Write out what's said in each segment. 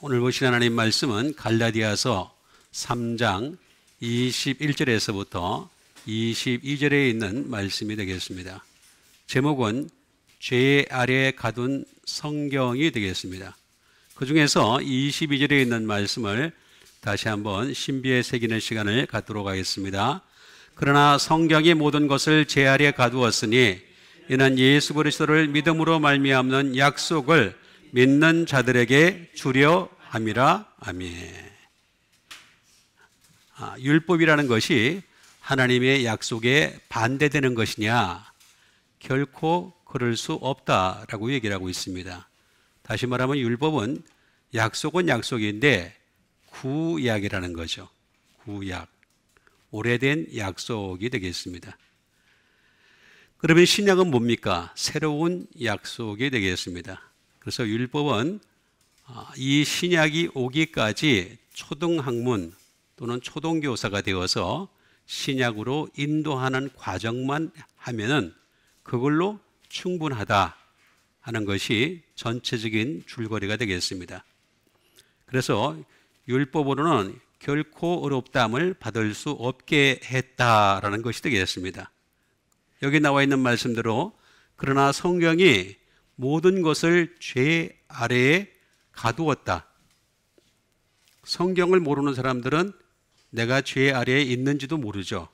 오늘 보신 하나님 말씀은 갈라디아서 3장 21절에서부터 22절에 있는 말씀이 되겠습니다. 제목은 죄 아래 가둔 성경이 되겠습니다. 그 중에서 22절에 있는 말씀을 다시 한번 신비에 새기는 시간을 갖도록 하겠습니다. 그러나 성경의 모든 것을 죄 아래 가두었으니 이는 예수 그리스도를 믿음으로 말미암는 약속을 믿는 자들에게 주려 함이라. 아멘. 율법이라는 것이 하나님의 약속에 반대되는 것이냐? 결코 그럴 수 없다라고 얘기를 하고 있습니다. 다시 말하면 율법은 약속은 약속인데 구약이라는 거죠. 구약. 오래된 약속이 되겠습니다. 그러면 신약은 뭡니까? 새로운 약속이 되겠습니다. 그래서 율법은 이 신약이 오기까지 초등학문 또는 초등교사가 되어서 신약으로 인도하는 과정만 하면은 그걸로 충분하다 하는 것이 전체적인 줄거리가 되겠습니다. 그래서 율법으로는 결코 어렵다함을 받을 수 없게 했다라는 것이 되겠습니다. 여기 나와 있는 말씀대로 그러나 성경이 모든 것을 죄 아래에 가두었다. 성경을 모르는 사람들은 내가 죄 아래에 있는지도 모르죠.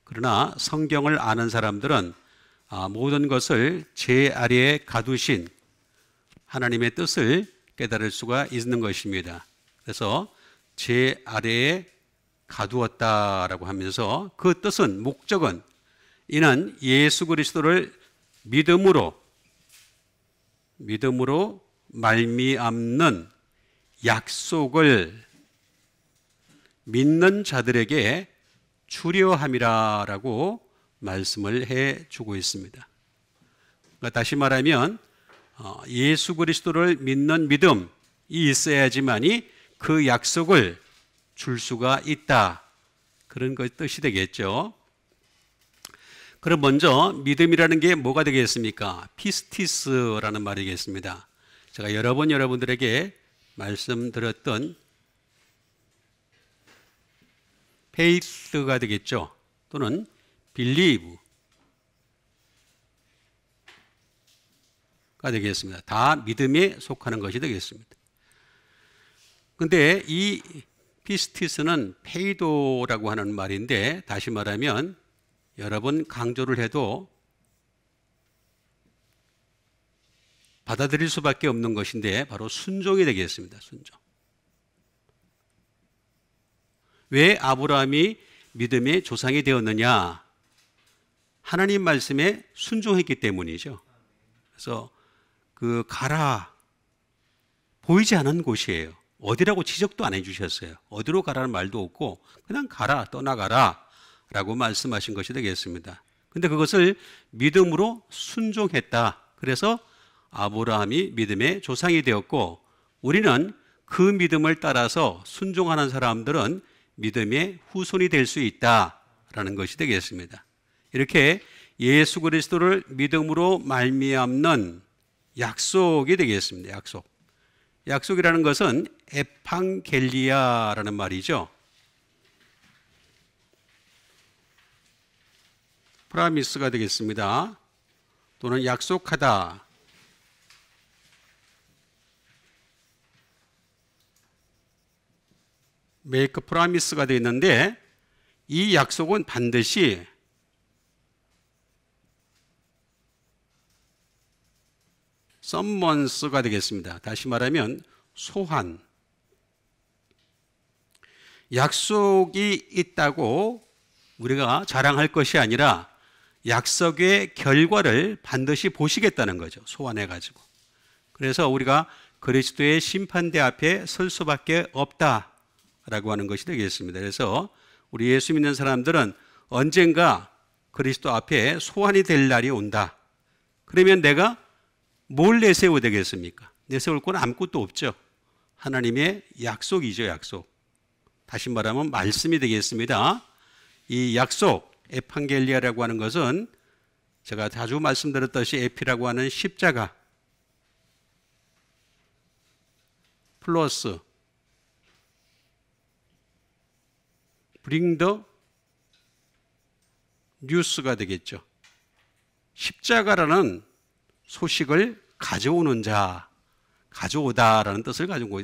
그러나 성경을 아는 사람들은 모든 것을 죄 아래에 가두신 하나님의 뜻을 깨달을 수가 있는 것입니다. 그래서 죄 아래에 가두었다라고 하면서 그 뜻은, 목적은 이는 예수 그리스도를 믿음으로 말미암는 약속을 믿는 자들에게 주려 함이라라고 말씀을 해주고 있습니다. 그러니까 다시 말하면 예수 그리스도를 믿는 믿음이 있어야지만이 그 약속을 줄 수가 있다. 그런 것 뜻이 되겠죠. 그럼 먼저 믿음이라는 게 뭐가 되겠습니까? 피스티스라는 말이겠습니다. 제가 여러 번 여러분들에게 말씀드렸던 페이스가 되겠죠. 또는 빌리브가 되겠습니다. 다 믿음에 속하는 것이 되겠습니다. 그런데 이 피스티스는 페이도라고 하는 말인데, 다시 말하면 여러 번 강조를 해도 받아들일 수밖에 없는 것인데 바로 순종이 되겠습니다. 순종. 왜 아브라함이 믿음의 조상이 되었느냐? 하나님 말씀에 순종했기 때문이죠. 그래서 그 가라, 보이지 않은 곳이에요. 어디라고 지적도 안 해주셨어요. 어디로 가라는 말도 없고 그냥 가라, 떠나가라 라고 말씀하신 것이 되겠습니다. 근데 그것을 믿음으로 순종했다. 그래서 아브라함이 믿음의 조상이 되었고, 우리는 그 믿음을 따라서 순종하는 사람들은 믿음의 후손이 될 수 있다라는 것이 되겠습니다. 이렇게 예수 그리스도를 믿음으로 말미암는 약속이 되겠습니다. 약속. 약속이라는 것은 에판겔리아라는 말이죠. 프라미스가 되겠습니다. 또는 약속하다. 메이크 프라미스가 되어 있는데, 이 약속은 반드시 썸먼스가 되겠습니다. 다시 말하면 소환. 약속이 있다고 우리가 자랑할 것이 아니라 약속의 결과를 반드시 보시겠다는 거죠. 소환해가지고. 그래서 우리가 그리스도의 심판대 앞에 설 수밖에 없다라고 하는 것이 되겠습니다. 그래서 우리 예수 믿는 사람들은 언젠가 그리스도 앞에 소환이 될 날이 온다. 그러면 내가 뭘 내세워야 되겠습니까? 내세울 건 아무것도 없죠. 하나님의 약속이죠, 약속. 다시 말하면 말씀이 되겠습니다. 이 약속, 에판겔리아라고 하는 것은 제가 자주 말씀드렸듯이 에피라고 하는 십자가, 플러스 bring the news가 되겠죠. 십자가라는 소식을 가져오는 자, 가져오다라는 뜻을 가지고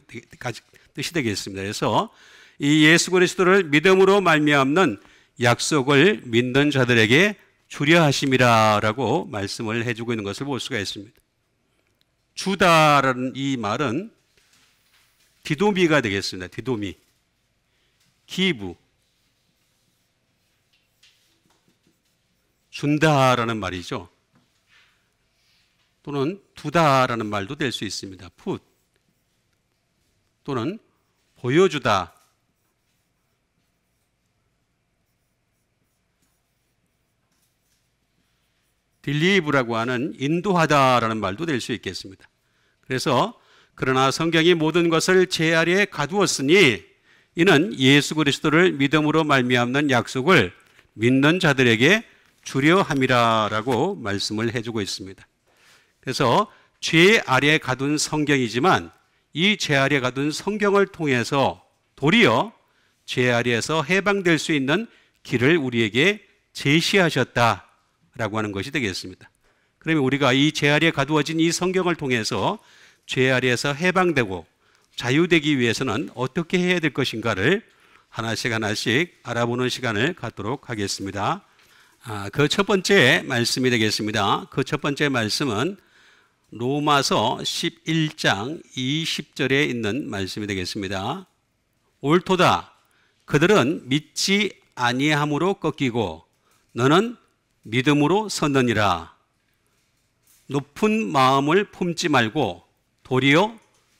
뜻이 되겠습니다. 그래서 이 예수 그리스도를 믿음으로 말미암는 약속을 믿는 자들에게 주려 하심이라라고 말씀을 해주고 있는 것을 볼 수가 있습니다. 주다라는 이 말은 디도미가 되겠습니다. 디도미, 기부, 준다라는 말이죠. 또는 두다라는 말도 될 수 있습니다. put 또는 보여주다, 딜리브라고 하는 인도하다라는 말도 될 수 있겠습니다. 그래서 그러나 성경이 모든 것을 제 아래에 가두었으니 이는 예수 그리스도를 믿음으로 말미암는 약속을 믿는 자들에게 주려 함이라라고 말씀을 해주고 있습니다. 그래서 죄 아래에 가둔 성경이지만 이 죄 아래에 가둔 성경을 통해서 도리어 죄 아래에서 해방될 수 있는 길을 우리에게 제시하셨다라고 하는 것이 되겠습니다. 그러면 우리가 이 죄 아래에 가두어진 이 성경을 통해서 죄 아래에서 해방되고 자유되기 위해서는 어떻게 해야 될 것인가를 하나씩 하나씩 알아보는 시간을 갖도록 하겠습니다. 그 첫 번째 말씀이 되겠습니다. 그 첫 번째 말씀은 로마서 11장 20절에 있는 말씀이 되겠습니다. 옳도다. 그들은 믿지 아니함으로 꺾이고 너는 믿음으로 섰느니라. 높은 마음을 품지 말고 도리어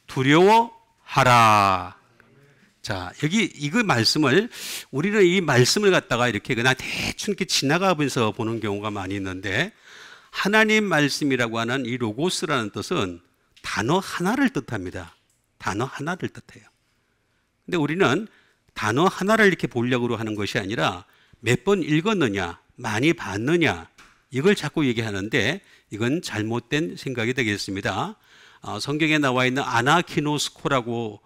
두려워하라. 자, 여기 이거 말씀을 우리는 이 말씀을 갖다가 이렇게 그냥 대충 이렇게 지나가면서 보는 경우가 많이 있는데 하나님 말씀이라고 하는 이 로고스라는 뜻은 단어 하나를 뜻합니다. 단어 하나를 뜻해요. 근데 우리는 단어 하나를 이렇게 보려고 하는 것이 아니라 몇 번 읽었느냐, 많이 봤느냐 이걸 자꾸 얘기하는데 이건 잘못된 생각이 되겠습니다. 성경에 나와 있는 아나키노스코라고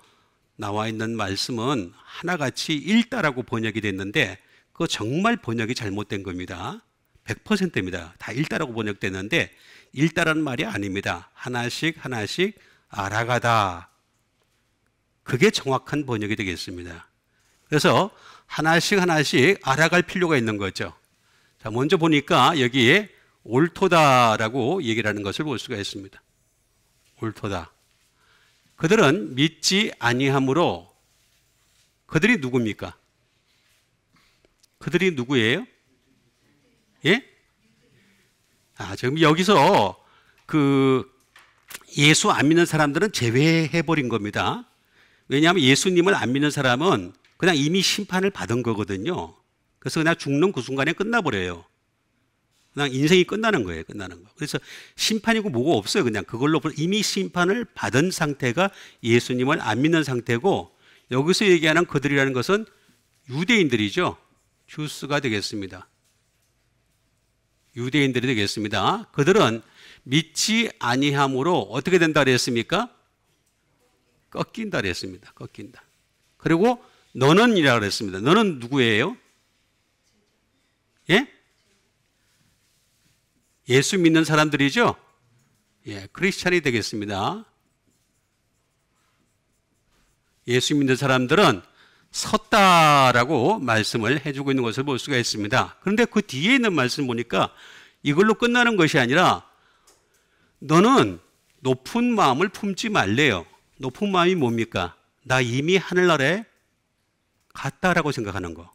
나와 있는 말씀은 하나같이 읽다라고 번역이 됐는데 그거 정말 번역이 잘못된 겁니다. 100%입니다. 다 읽다라고 번역됐는데 읽다라는 말이 아닙니다. 하나씩 하나씩 알아가다. 그게 정확한 번역이 되겠습니다. 그래서 하나씩 하나씩 알아갈 필요가 있는 거죠. 자, 먼저 보니까 여기에 옳도다라고 얘기를 하는 것을 볼 수가 있습니다. 옳도다. 그들은 믿지 아니함으로 그들이 누굽니까? 그들이 누구예요? 예? 지금 여기서 그 예수 안 믿는 사람들은 제외해 버린 겁니다. 왜냐하면 예수님을 안 믿는 사람은 그냥 이미 심판을 받은 거거든요. 그래서 그냥 죽는 그 순간에 끝나버려요. 그냥 인생이 끝나는 거예요. 끝나는 거. 그래서 심판이고 뭐고 없어요. 그냥 그걸로 이미 심판을 받은 상태가 예수님을 안 믿는 상태고 여기서 얘기하는 그들이라는 것은 유대인들이죠. 주스가 되겠습니다. 유대인들이 되겠습니다. 그들은 믿지 아니함으로 어떻게 된다 그랬습니까? 꺾인다 그랬습니다. 꺾인다. 그리고 너는 이라고 그랬습니다. 너는 누구예요? 예? 예수 믿는 사람들이죠? 예, 크리스찬이 되겠습니다. 예수 믿는 사람들은 섰다라고 말씀을 해주고 있는 것을 볼 수가 있습니다. 그런데 그 뒤에 있는 말씀 보니까 이걸로 끝나는 것이 아니라 너는 높은 마음을 품지 말래요. 높은 마음이 뭡니까? 나 이미 하늘나라에 갔다라고 생각하는 거.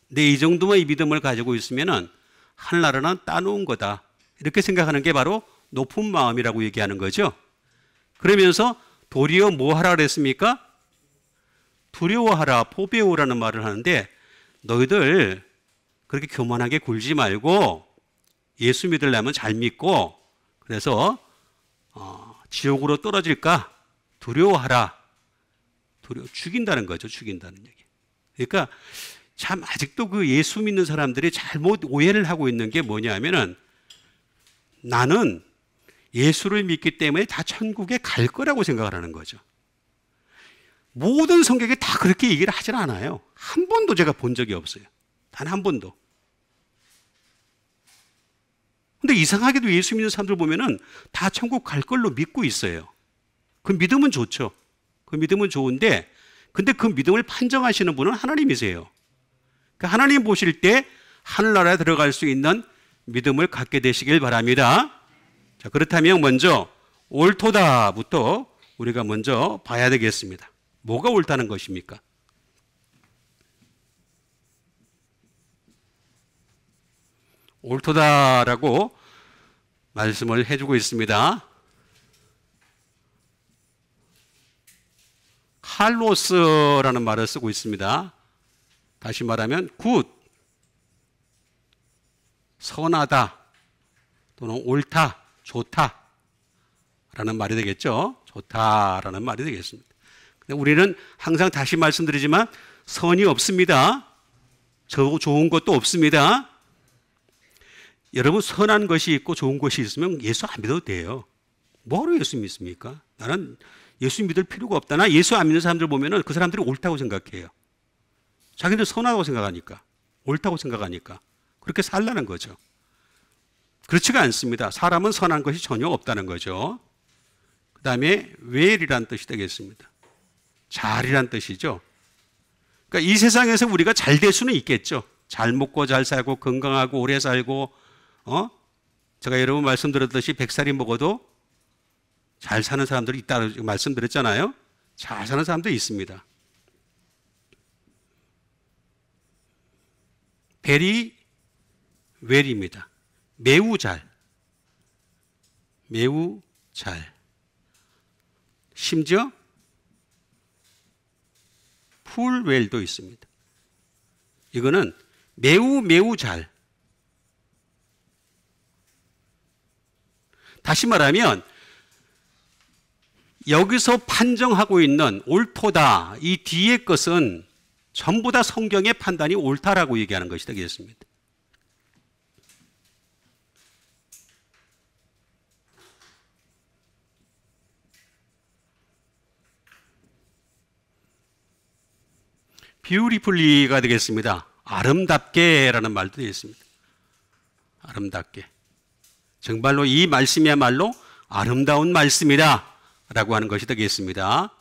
근데 이 정도만 이 믿음을 가지고 있으면은 하늘나라는 따놓은 거다. 이렇게 생각하는 게 바로 높은 마음이라고 얘기하는 거죠. 그러면서 도리어 뭐 하라 그랬습니까? 두려워하라, 포베오라는 말을 하는데 너희들 그렇게 교만하게 굴지 말고 예수 믿으려면 잘 믿고 그래서 지옥으로 떨어질까 두려워하라. 죽인다는 거죠. 죽인다는 얘기. 그러니까 참 아직도 그 예수 믿는 사람들이 잘못 오해를 하고 있는 게 뭐냐면은 나는 예수를 믿기 때문에 다 천국에 갈 거라고 생각을 하는 거죠. 모든 성경에 다 그렇게 얘기를 하진 않아요. 한 번도 제가 본 적이 없어요. 단 한 번도. 근데 이상하게도 예수 믿는 사람들 보면은 다 천국 갈 걸로 믿고 있어요. 그 믿음은 좋죠. 그 믿음은 좋은데, 근데 그 믿음을 판정하시는 분은 하나님이세요. 그러니까 하나님 보실 때 하늘나라에 들어갈 수 있는 믿음을 갖게 되시길 바랍니다. 자, 그렇다면 먼저 옳도다부터 우리가 먼저 봐야 되겠습니다. 뭐가 옳다는 것입니까? 옳도다라고 말씀을 해주고 있습니다. 칼로스라는 말을 쓰고 있습니다. 다시 말하면 굿, 선하다 또는 옳다, 좋다 라는 말이 되겠죠. 좋다라는 말이 되겠습니다. 근데 우리는 항상 다시 말씀드리지만 선이 없습니다. 좋은 것도 없습니다. 여러분, 선한 것이 있고 좋은 것이 있으면 예수 안 믿어도 돼요. 뭐하러 예수 믿습니까? 나는 예수 믿을 필요가 없다. 나 예수 안 믿는 사람들 보면은 그 사람들이 옳다고 생각해요. 자기들 선하다고 생각하니까, 옳다고 생각하니까 그렇게 살라는 거죠. 그렇지가 않습니다. 사람은 선한 것이 전혀 없다는 거죠. 그 다음에 웰이란 뜻이 되겠습니다. 잘이란 뜻이죠. 그러니까 이 세상에서 우리가 잘 될 수는 있겠죠. 잘 먹고 잘 살고 건강하고 오래 살고, 제가 여러분 말씀드렸듯이 100살이 먹어도 잘 사는 사람들이 있다고 말씀드렸잖아요. 잘 사는 사람도 있습니다. very well입니다. 매우 잘. 매우 잘. 심지어 full well도 있습니다. 이거는 매우 잘. 다시 말하면 여기서 판정하고 있는 옳도다, 이 뒤의 것은 전부 다 성경의 판단이 옳다라고 얘기하는 것이 되겠습니다. beautifully가 되겠습니다. 아름답게라는 말도 되겠습니다. 아름답게. 정말로 이 말씀이야말로 아름다운 말씀이다 라고 하는 것이 되겠습니다.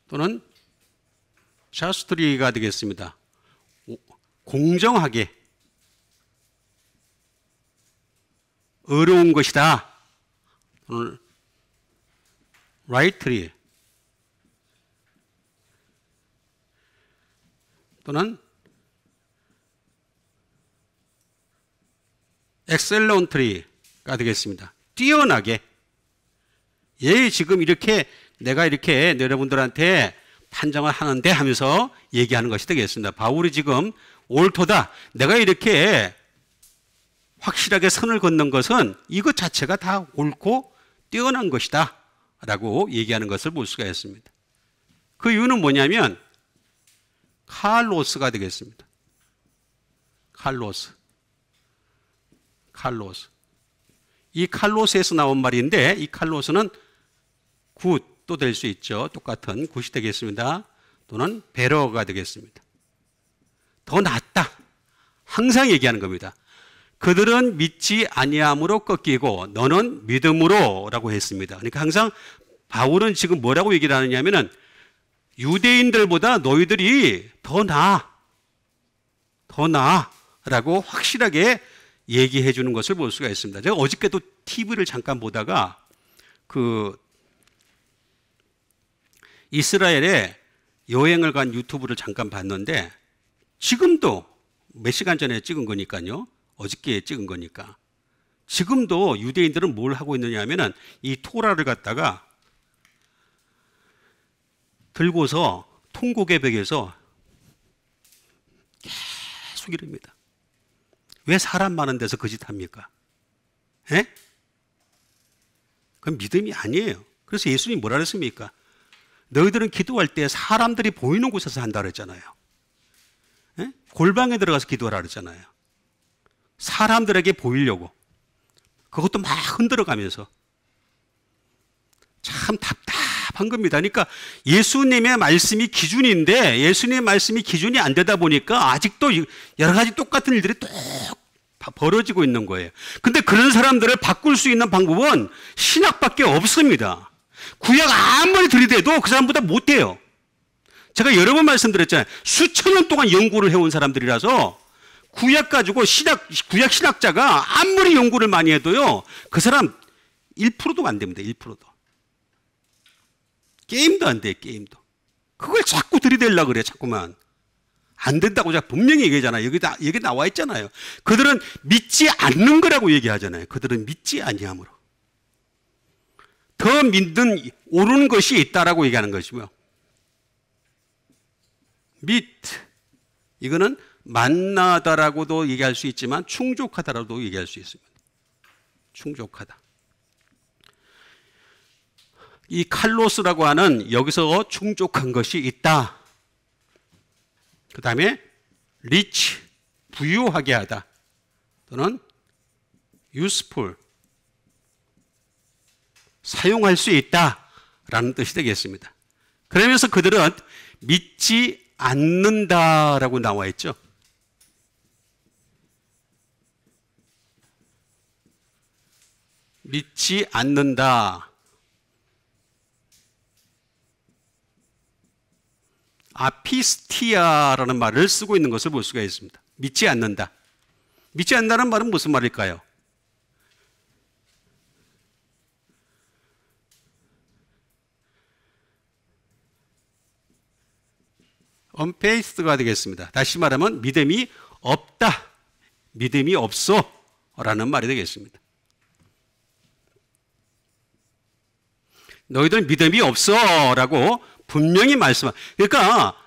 또는 justly가 되겠습니다. 공정하게, 의로운 것이다. 또는 rightly, 또는 excellently가 되겠습니다. 뛰어나게. 지금 이렇게 내가 이렇게 여러분들한테 판정을 하는데 하면서 얘기하는 것이 되겠습니다. 바울이 지금 옳도다, 내가 이렇게 확실하게 선을 걷는 것은 이것 자체가 다 옳고 뛰어난 것이다 라고 얘기하는 것을 볼 수가 있습니다. 그 이유는 뭐냐면 칼로스가 되겠습니다. 칼로스. 이 칼로스에서 나온 말인데, 이 칼로스는 굿도 될 수 있죠. 똑같은 굿이 되겠습니다. 또는 베러가 되겠습니다. 더 낫다. 항상 얘기하는 겁니다. 그들은 믿지 아니함으로 꺾이고 너는 믿음으로 라고 했습니다. 그러니까 항상 바울은 지금 뭐라고 얘기를 하느냐면은 유대인들보다 너희들이 더 나아 라고 확실하게 얘기해 주는 것을 볼 수가 있습니다. 제가 어저께도 TV를 잠깐 보다가 이스라엘에 여행을 간 유튜브를 잠깐 봤는데, 지금도 몇 시간 전에 찍은 거니까요. 어저께 찍은 거니까. 지금도 유대인들은 뭘 하고 있느냐 하면은 이 토라를 갖다가 들고서 통곡의 벽에서 계속 이럽니다. 왜 사람 많은 데서 그 짓 합니까? 그건 믿음이 아니에요. 그래서 예수님이 뭐라 그랬습니까? 너희들은 기도할 때 사람들이 보이는 곳에서 한다 그랬잖아요. 골방에 들어가서 기도하라 그랬잖아요. 사람들에게 보이려고. 그것도 막 흔들어가면서. 참 답답한 겁니다. 그러니까 예수님의 말씀이 기준인데 예수님의 말씀이 기준이 안 되다 보니까 아직도 여러 가지 똑같은 일들이 또 벌어지고 있는 거예요. 근데 그런 사람들을 바꿀 수 있는 방법은 신학밖에 없습니다. 구약 아무리 들이대도 그 사람보다 못해요. 제가 여러 번 말씀드렸잖아요. 수천 년 동안 연구를 해온 사람들이라서 구약 가지고 구약 신학자가 아무리 연구를 많이 해도요, 그 사람 1%도 안 됩니다. 1%도. 게임도 안 돼, 게임도. 그걸 자꾸 들이대려고 그래, 자꾸만. 안 된다고 제가 분명히 얘기하잖아요. 여기 나와 있잖아요. 그들은 믿지 않는 거라고 얘기하잖아요. 그들은 믿지 아니함으로. 더 믿는, 옳은 것이 있다라고 얘기하는 것이고요. 이거는 만나다라고도 얘기할 수 있지만 충족하다라고도 얘기할 수 있습니다. 충족하다. 이 칼로스라고 하는 여기서 충족한 것이 있다. 그 다음에 rich, 부유하게 하다. 또는 useful, 사용할 수 있다라는 뜻이 되겠습니다. 그러면서 그들은 믿지 않는다라고 나와 있죠. 믿지 않는다. 아피스티아라는 말을 쓰고 있는 것을 볼 수가 있습니다. 믿지 않는다. 믿지 않는다는 말은 무슨 말일까요? unfaith가 되겠습니다. 다시 말하면 믿음이 없다. 믿음이 없어 라는 말이 되겠습니다. 너희들 믿음이 없어 라고 분명히 그러니까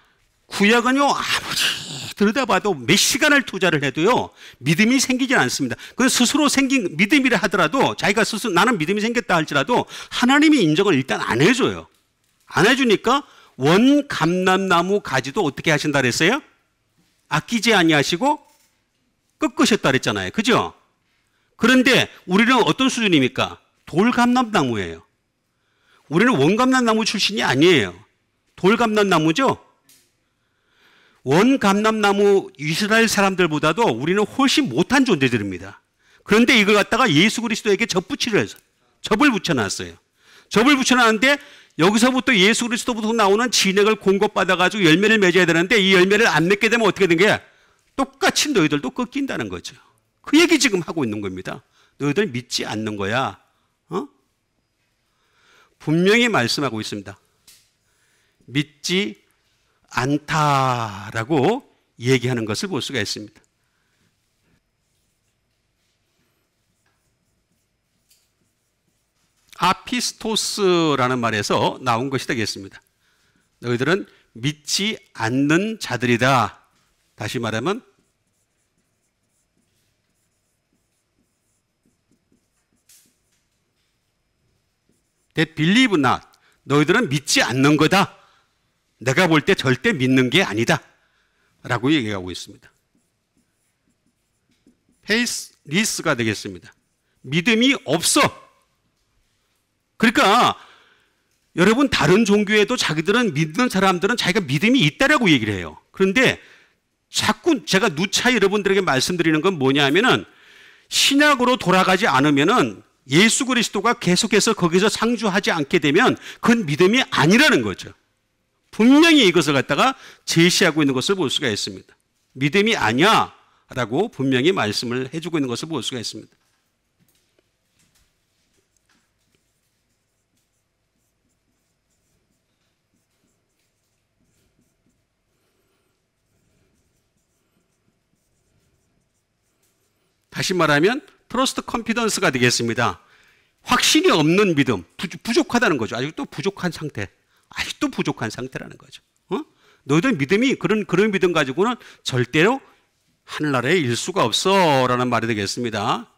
구약은요, 아무리 들여다봐도 몇 시간을 투자를 해도요, 믿음이 생기지 않습니다. 그건 스스로 생긴 믿음이라 하더라도 자기가 스스로 나는 믿음이 생겼다 할지라도 하나님이 인정을 일단 안 해줘요. 안 해주니까 원 감람나무 가지도 어떻게 하신다 그랬어요? 아끼지 아니하시고 꺾으셨다 그랬잖아요. 그죠? 그런데 우리는 어떤 수준입니까? 돌감람나무예요. 우리는 원감람나무 출신이 아니에요. 돌감람나무죠? 원감람나무 이스라엘 사람들보다도 우리는 훨씬 못한 존재들입니다. 그런데 이걸 갖다가 예수 그리스도에게 접붙이려 해서 접을 붙여놨어요. 접을 붙여놨는데 여기서부터 예수 그리스도부터 나오는 진액을 공급받아가지고 열매를 맺어야 되는데 이 열매를 안 맺게 되면 어떻게 된 거야? 똑같이 너희들도 꺾인다는 거죠. 그 얘기 지금 하고 있는 겁니다. 너희들 믿지 않는 거야. 분명히 말씀하고 있습니다. 믿지 않다라고 얘기하는 것을 볼 수가 있습니다. 아피스토스라는 말에서 나온 것이 되겠습니다. 너희들은 믿지 않는 자들이다. 다시 말하면 That believe not. 너희들은 믿지 않는 거다. 내가 볼 때 절대 믿는 게 아니다. 라고 얘기하고 있습니다. faithless가 되겠습니다. 믿음이 없어. 그러니까 여러분 다른 종교에도 자기들은 믿는 사람들은 자기가 믿음이 있다라고 얘기를 해요. 그런데 자꾸 제가 누차 여러분들에게 말씀드리는 건 뭐냐 하면은 신약으로 돌아가지 않으면은 예수 그리스도가 계속해서 거기서 상주하지 않게 되면 그건 믿음이 아니라는 거죠. 분명히 이것을 갖다가 제시하고 있는 것을 볼 수가 있습니다. 믿음이 아니야 라고 분명히 말씀을 해주고 있는 것을 볼 수가 있습니다. 다시 말하면 트러스트 컨피던스가 되겠습니다. 확신이 없는 믿음, 부족하다는 거죠. 아직도 부족한 상태. 아직도 부족한 상태라는 거죠. 너희들 믿음이 그런 믿음 가지고는 절대로 하늘나라에 일 수가 없어 라는 말이 되겠습니다.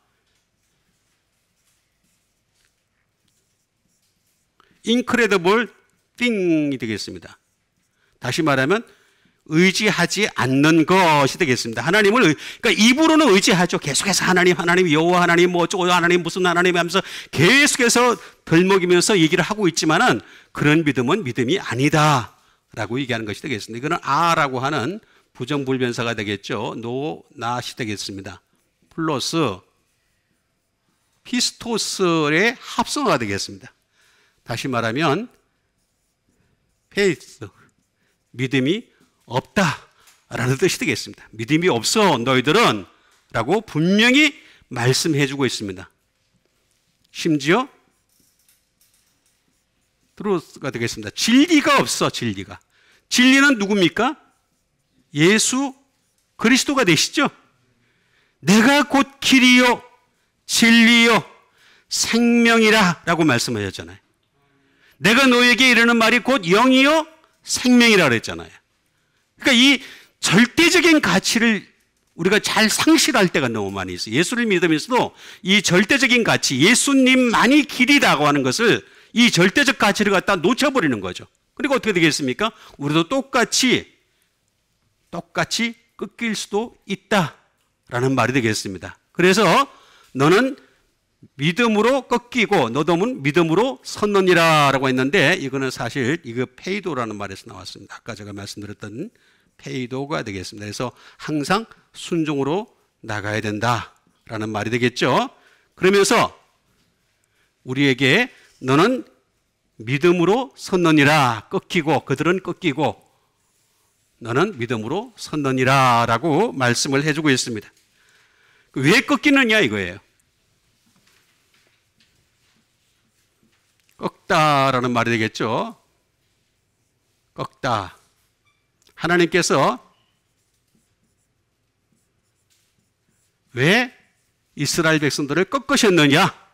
incredible thing이 되겠습니다. 다시 말하면 의지하지 않는 것이 되겠습니다. 하나님을 그러니까 입으로는 의지하죠. 계속해서 하나님 여호와 하나님 뭐 어쩌고 하나님 무슨 하나님 하면서 계속해서 덜먹이면서 얘기를 하고 있지만은 그런 믿음은 믿음이 아니다라고 얘기하는 것이 되겠습니다. 이거는 아라고 하는 부정불변사가 되겠죠. 노, 낫이 되겠습니다. 플러스 피스토스의 합성어가 되겠습니다. 다시 말하면 페이스, 믿음이 없다라는 뜻이 되겠습니다. 믿음이 없어 너희들은 라고 분명히 말씀해 주고 있습니다. 심지어 트루스가 되겠습니다. 진리가 없어. 진리가. 진리는 누굽니까? 예수 그리스도가 되시죠. 내가 곧 길이요 진리요 생명이라 라고 말씀하셨잖아요. 내가 너에게 이르는 말이 곧 영이요 생명이라 그랬잖아요. 그러니까 이 절대적인 가치를 우리가 잘 상실할 때가 너무 많이 있어요. 예수를 믿으면서도 이 절대적인 가치, 예수님만이 길이라고 하는 것을 이 절대적 가치를 갖다 놓쳐버리는 거죠. 그리고 어떻게 되겠습니까? 우리도 똑같이 꺾일 수도 있다라는 말이 되겠습니다. 그래서 너는 믿음으로 꺾이고 너도는 믿음으로 섰느니라 라고 했는데 이거는 사실 이거 페이도라는 말에서 나왔습니다. 아까 제가 말씀드렸던 페이도가 되겠습니다. 그래서 항상 순종으로 나가야 된다라는 말이 되겠죠. 그러면서 우리에게 너는 믿음으로 섰느니라 꺾이고 그들은 꺾이고 너는 믿음으로 섰느니라 라고 말씀을 해주고 있습니다. 왜 꺾이느냐 이거예요. 꺾다라는 말이 되겠죠. 꺾다. 하나님께서 왜 이스라엘 백성들을 꺾으셨느냐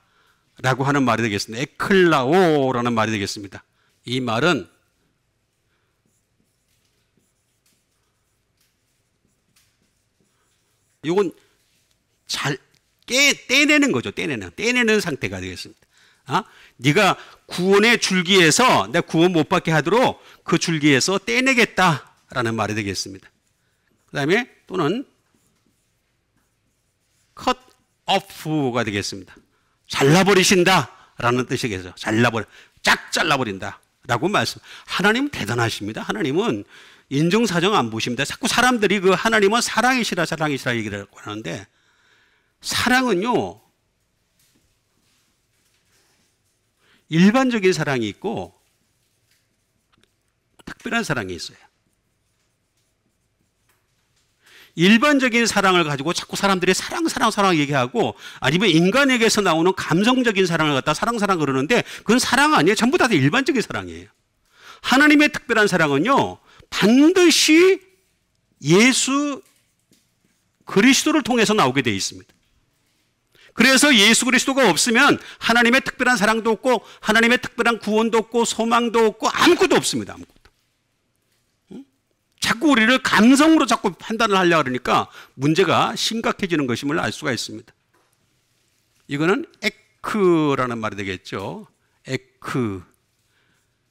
라고 하는 말이 되겠습니다. 에클라오라는 말이 되겠습니다. 이 말은 이건 잘 떼내는 거죠. 떼내는 상태가 되겠습니다. 네가 구원의 줄기에서 내가 구원 못 받게 하도록 그 줄기에서 떼내겠다라는 말이 되겠습니다. 그 다음에 또는 cut off가 되겠습니다. 잘라버리신다라는 뜻이겠죠. 쫙 잘라버린다라고 말씀. 하나님은 대단하십니다. 하나님은 인정사정 안 보십니다. 자꾸 사람들이 그 하나님은 사랑이시라 얘기를 하는데 사랑은요 일반적인 사랑이 있고 특별한 사랑이 있어요. 일반적인 사랑을 가지고 자꾸 사람들이 사랑 얘기하고 아니면 인간에게서 나오는 감성적인 사랑을 갖다 사랑 그러는데 그건 사랑 아니에요. 전부 다 일반적인 사랑이에요. 하나님의 특별한 사랑은요 반드시 예수 그리스도를 통해서 나오게 되어 있습니다. 그래서 예수 그리스도가 없으면 하나님의 특별한 사랑도 없고 하나님의 특별한 구원도 없고 소망도 없고 아무것도 없습니다. 아무것도. 자꾸 우리를 감성으로 자꾸 판단을 하려고 그러니까 문제가 심각해지는 것임을 알 수가 있습니다. 이거는 에크라는 말이 되겠죠. 에크.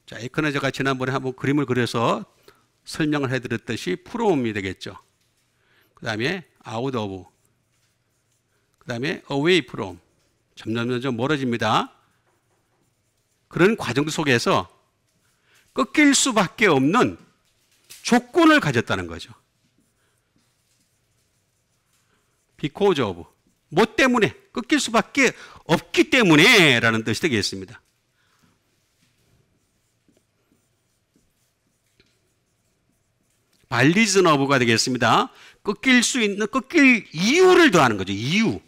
자, 에크는 제가 지난번에 한번 그림을 그려서 설명을 해드렸듯이 프롬이 되겠죠. 그 다음에 out of. 그 다음에 away from. 점점 멀어집니다. 그런 과정 속에서 꺾일 수밖에 없는 조건을 가졌다는 거죠. because of. 뭐 때문에? 꺾일 수밖에 없기 때문에 라는 뜻이 되겠습니다. by reason of가 되겠습니다. 꺾일 이유를 더하는 거죠. 이유.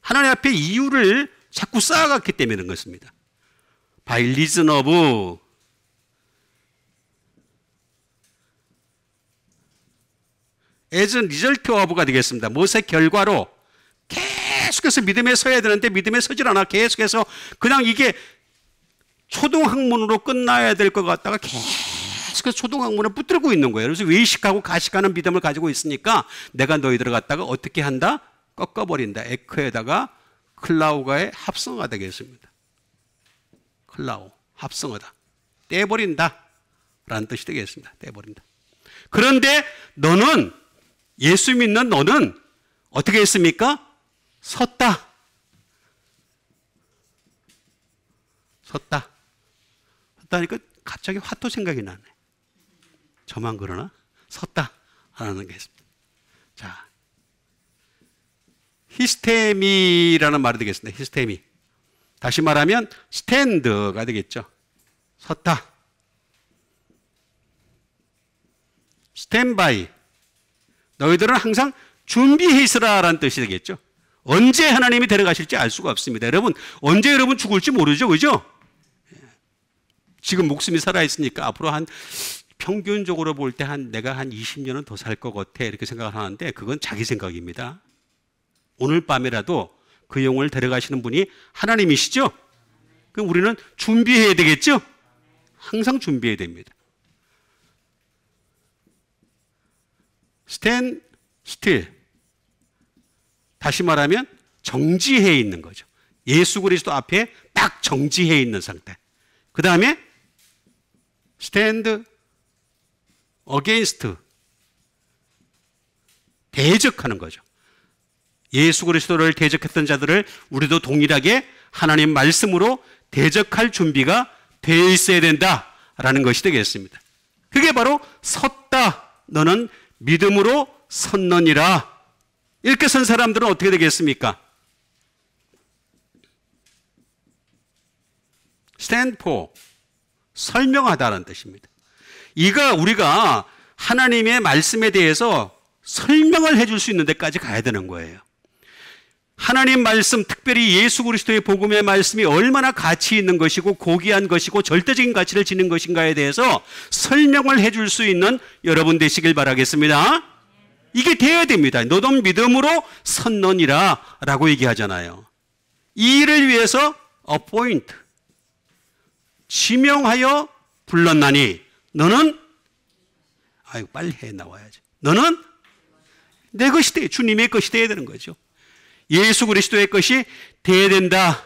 하나님 앞에 이유를 자꾸 쌓아갔기 때문에 그런 것입니다. by reason of. as a result of가 되겠습니다. 무엇의 결과로 계속해서 믿음에 서야 되는데 믿음에 서질 않아. 계속해서 그냥 이게 초등학문으로 끝나야 될 것 같다가 계속해서 초등학문을 붙들고 있는 거예요. 그래서 외식하고 가식하는 믿음을 가지고 있으니까 내가 너희들을 갖다가 어떻게 한다? 꺾어버린다. 에크에다가 클라우가의 합성어가 되겠습니다. 클라우, 합성어다. 떼버린다 라는 뜻이 되겠습니다. 떼버린다. 그런데 너는, 예수 믿는 너는 어떻게 했습니까? 섰다. 섰다. 섰다니까 갑자기 화토 생각이 나네. 저만 그러나? 섰다 하는 게 있습니다. 자, 히스테미라는 말이 되겠습니다. 히스테미. 다시 말하면 스탠드가 되겠죠. 섰다. 스탠바이. 너희들은 항상 준비해 있으라라는 뜻이 되겠죠. 언제 하나님이 데려가실지 알 수가 없습니다. 여러분, 언제 여러분 죽을지 모르죠. 그죠? 지금 목숨이 살아있으니까 앞으로 한 평균적으로 볼 때 내가 한 20년은 더 살 것 같아. 이렇게 생각을 하는데 그건 자기 생각입니다. 오늘 밤이라도 그 영혼을 데려가시는 분이 하나님이시죠? 그럼 우리는 준비해야 되겠죠? 항상 준비해야 됩니다. stand still. 다시 말하면 정지해 있는 거죠. 예수 그리스도 앞에 딱 정지해 있는 상태. 그 다음에 stand against. 대적하는 거죠. 예수 그리스도를 대적했던 자들을 우리도 동일하게 하나님 말씀으로 대적할 준비가 되어 있어야 된다라는 것이 되겠습니다. 그게 바로 섰다. 너는 믿음으로 섰느니라. 이렇게 선 사람들은 어떻게 되겠습니까? stand for. 설명하다라는 뜻입니다. 이가 우리가 하나님의 말씀에 대해서 설명을 해줄 수 있는 데까지 가야 되는 거예요. 하나님 말씀, 특별히 예수 그리스도의 복음의 말씀이 얼마나 가치 있는 것이고 고귀한 것이고 절대적인 가치를 지닌 것인가에 대해서 설명을 해줄 수 있는 여러분 되시길 바라겠습니다. 이게 돼야 됩니다. 너도 믿음으로 섰느니라 라고 얘기하잖아요. 이 일을 위해서 appoint, 지명하여 불렀나니 너는, 아이고 빨리 해 나와야지. 너는 내 것이 돼. 주님의 것이 돼야 되는 거죠. 예수 그리스도의 것이 돼야 된다.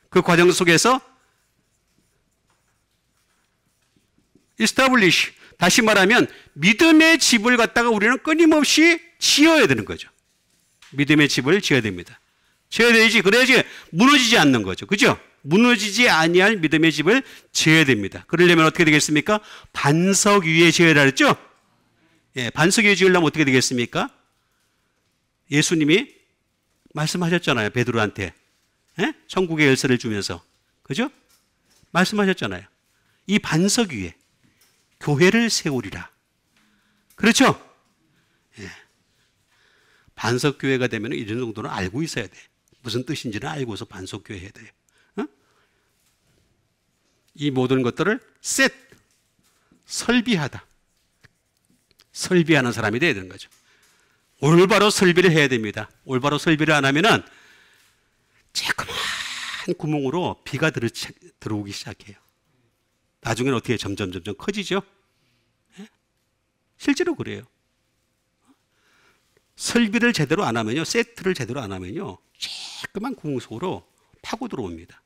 그 과정 속에서 establish, 다시 말하면 믿음의 집을 갖다가 우리는 끊임없이 지어야 되는 거죠. 믿음의 집을 지어야 됩니다. 지어야 되지. 그래야지 무너지지 않는 거죠. 그죠? 무너지지 아니할 믿음의 집을 지어야 됩니다. 그러려면 어떻게 되겠습니까? 반석 위에 지어야 했죠? 예, 반석 위에 지으려면 어떻게 되겠습니까? 예수님이 말씀하셨잖아요. 베드로한테. 예? 천국의 열쇠를 주면서. 그죠? 말씀하셨잖아요. 이 반석 위에 교회를 세우리라. 그렇죠? 예. 반석 교회가 되면 이런 정도는 알고 있어야 돼. 무슨 뜻인지는 알고서 반석 교회 해야 돼요. 어? 이 모든 것들을 설비하다. 설비하는 사람이 돼야 되는 거죠. 올바로 설비를 해야 됩니다. 올바로 설비를 안 하면은 조그만 구멍으로 비가 들어오기 시작해요. 나중에는 어떻게 점점 커지죠? 예? 실제로 그래요. 설비를 제대로 안 하면요, 세트를 제대로 안 하면요, 조그만 구멍 속으로 파고 들어옵니다.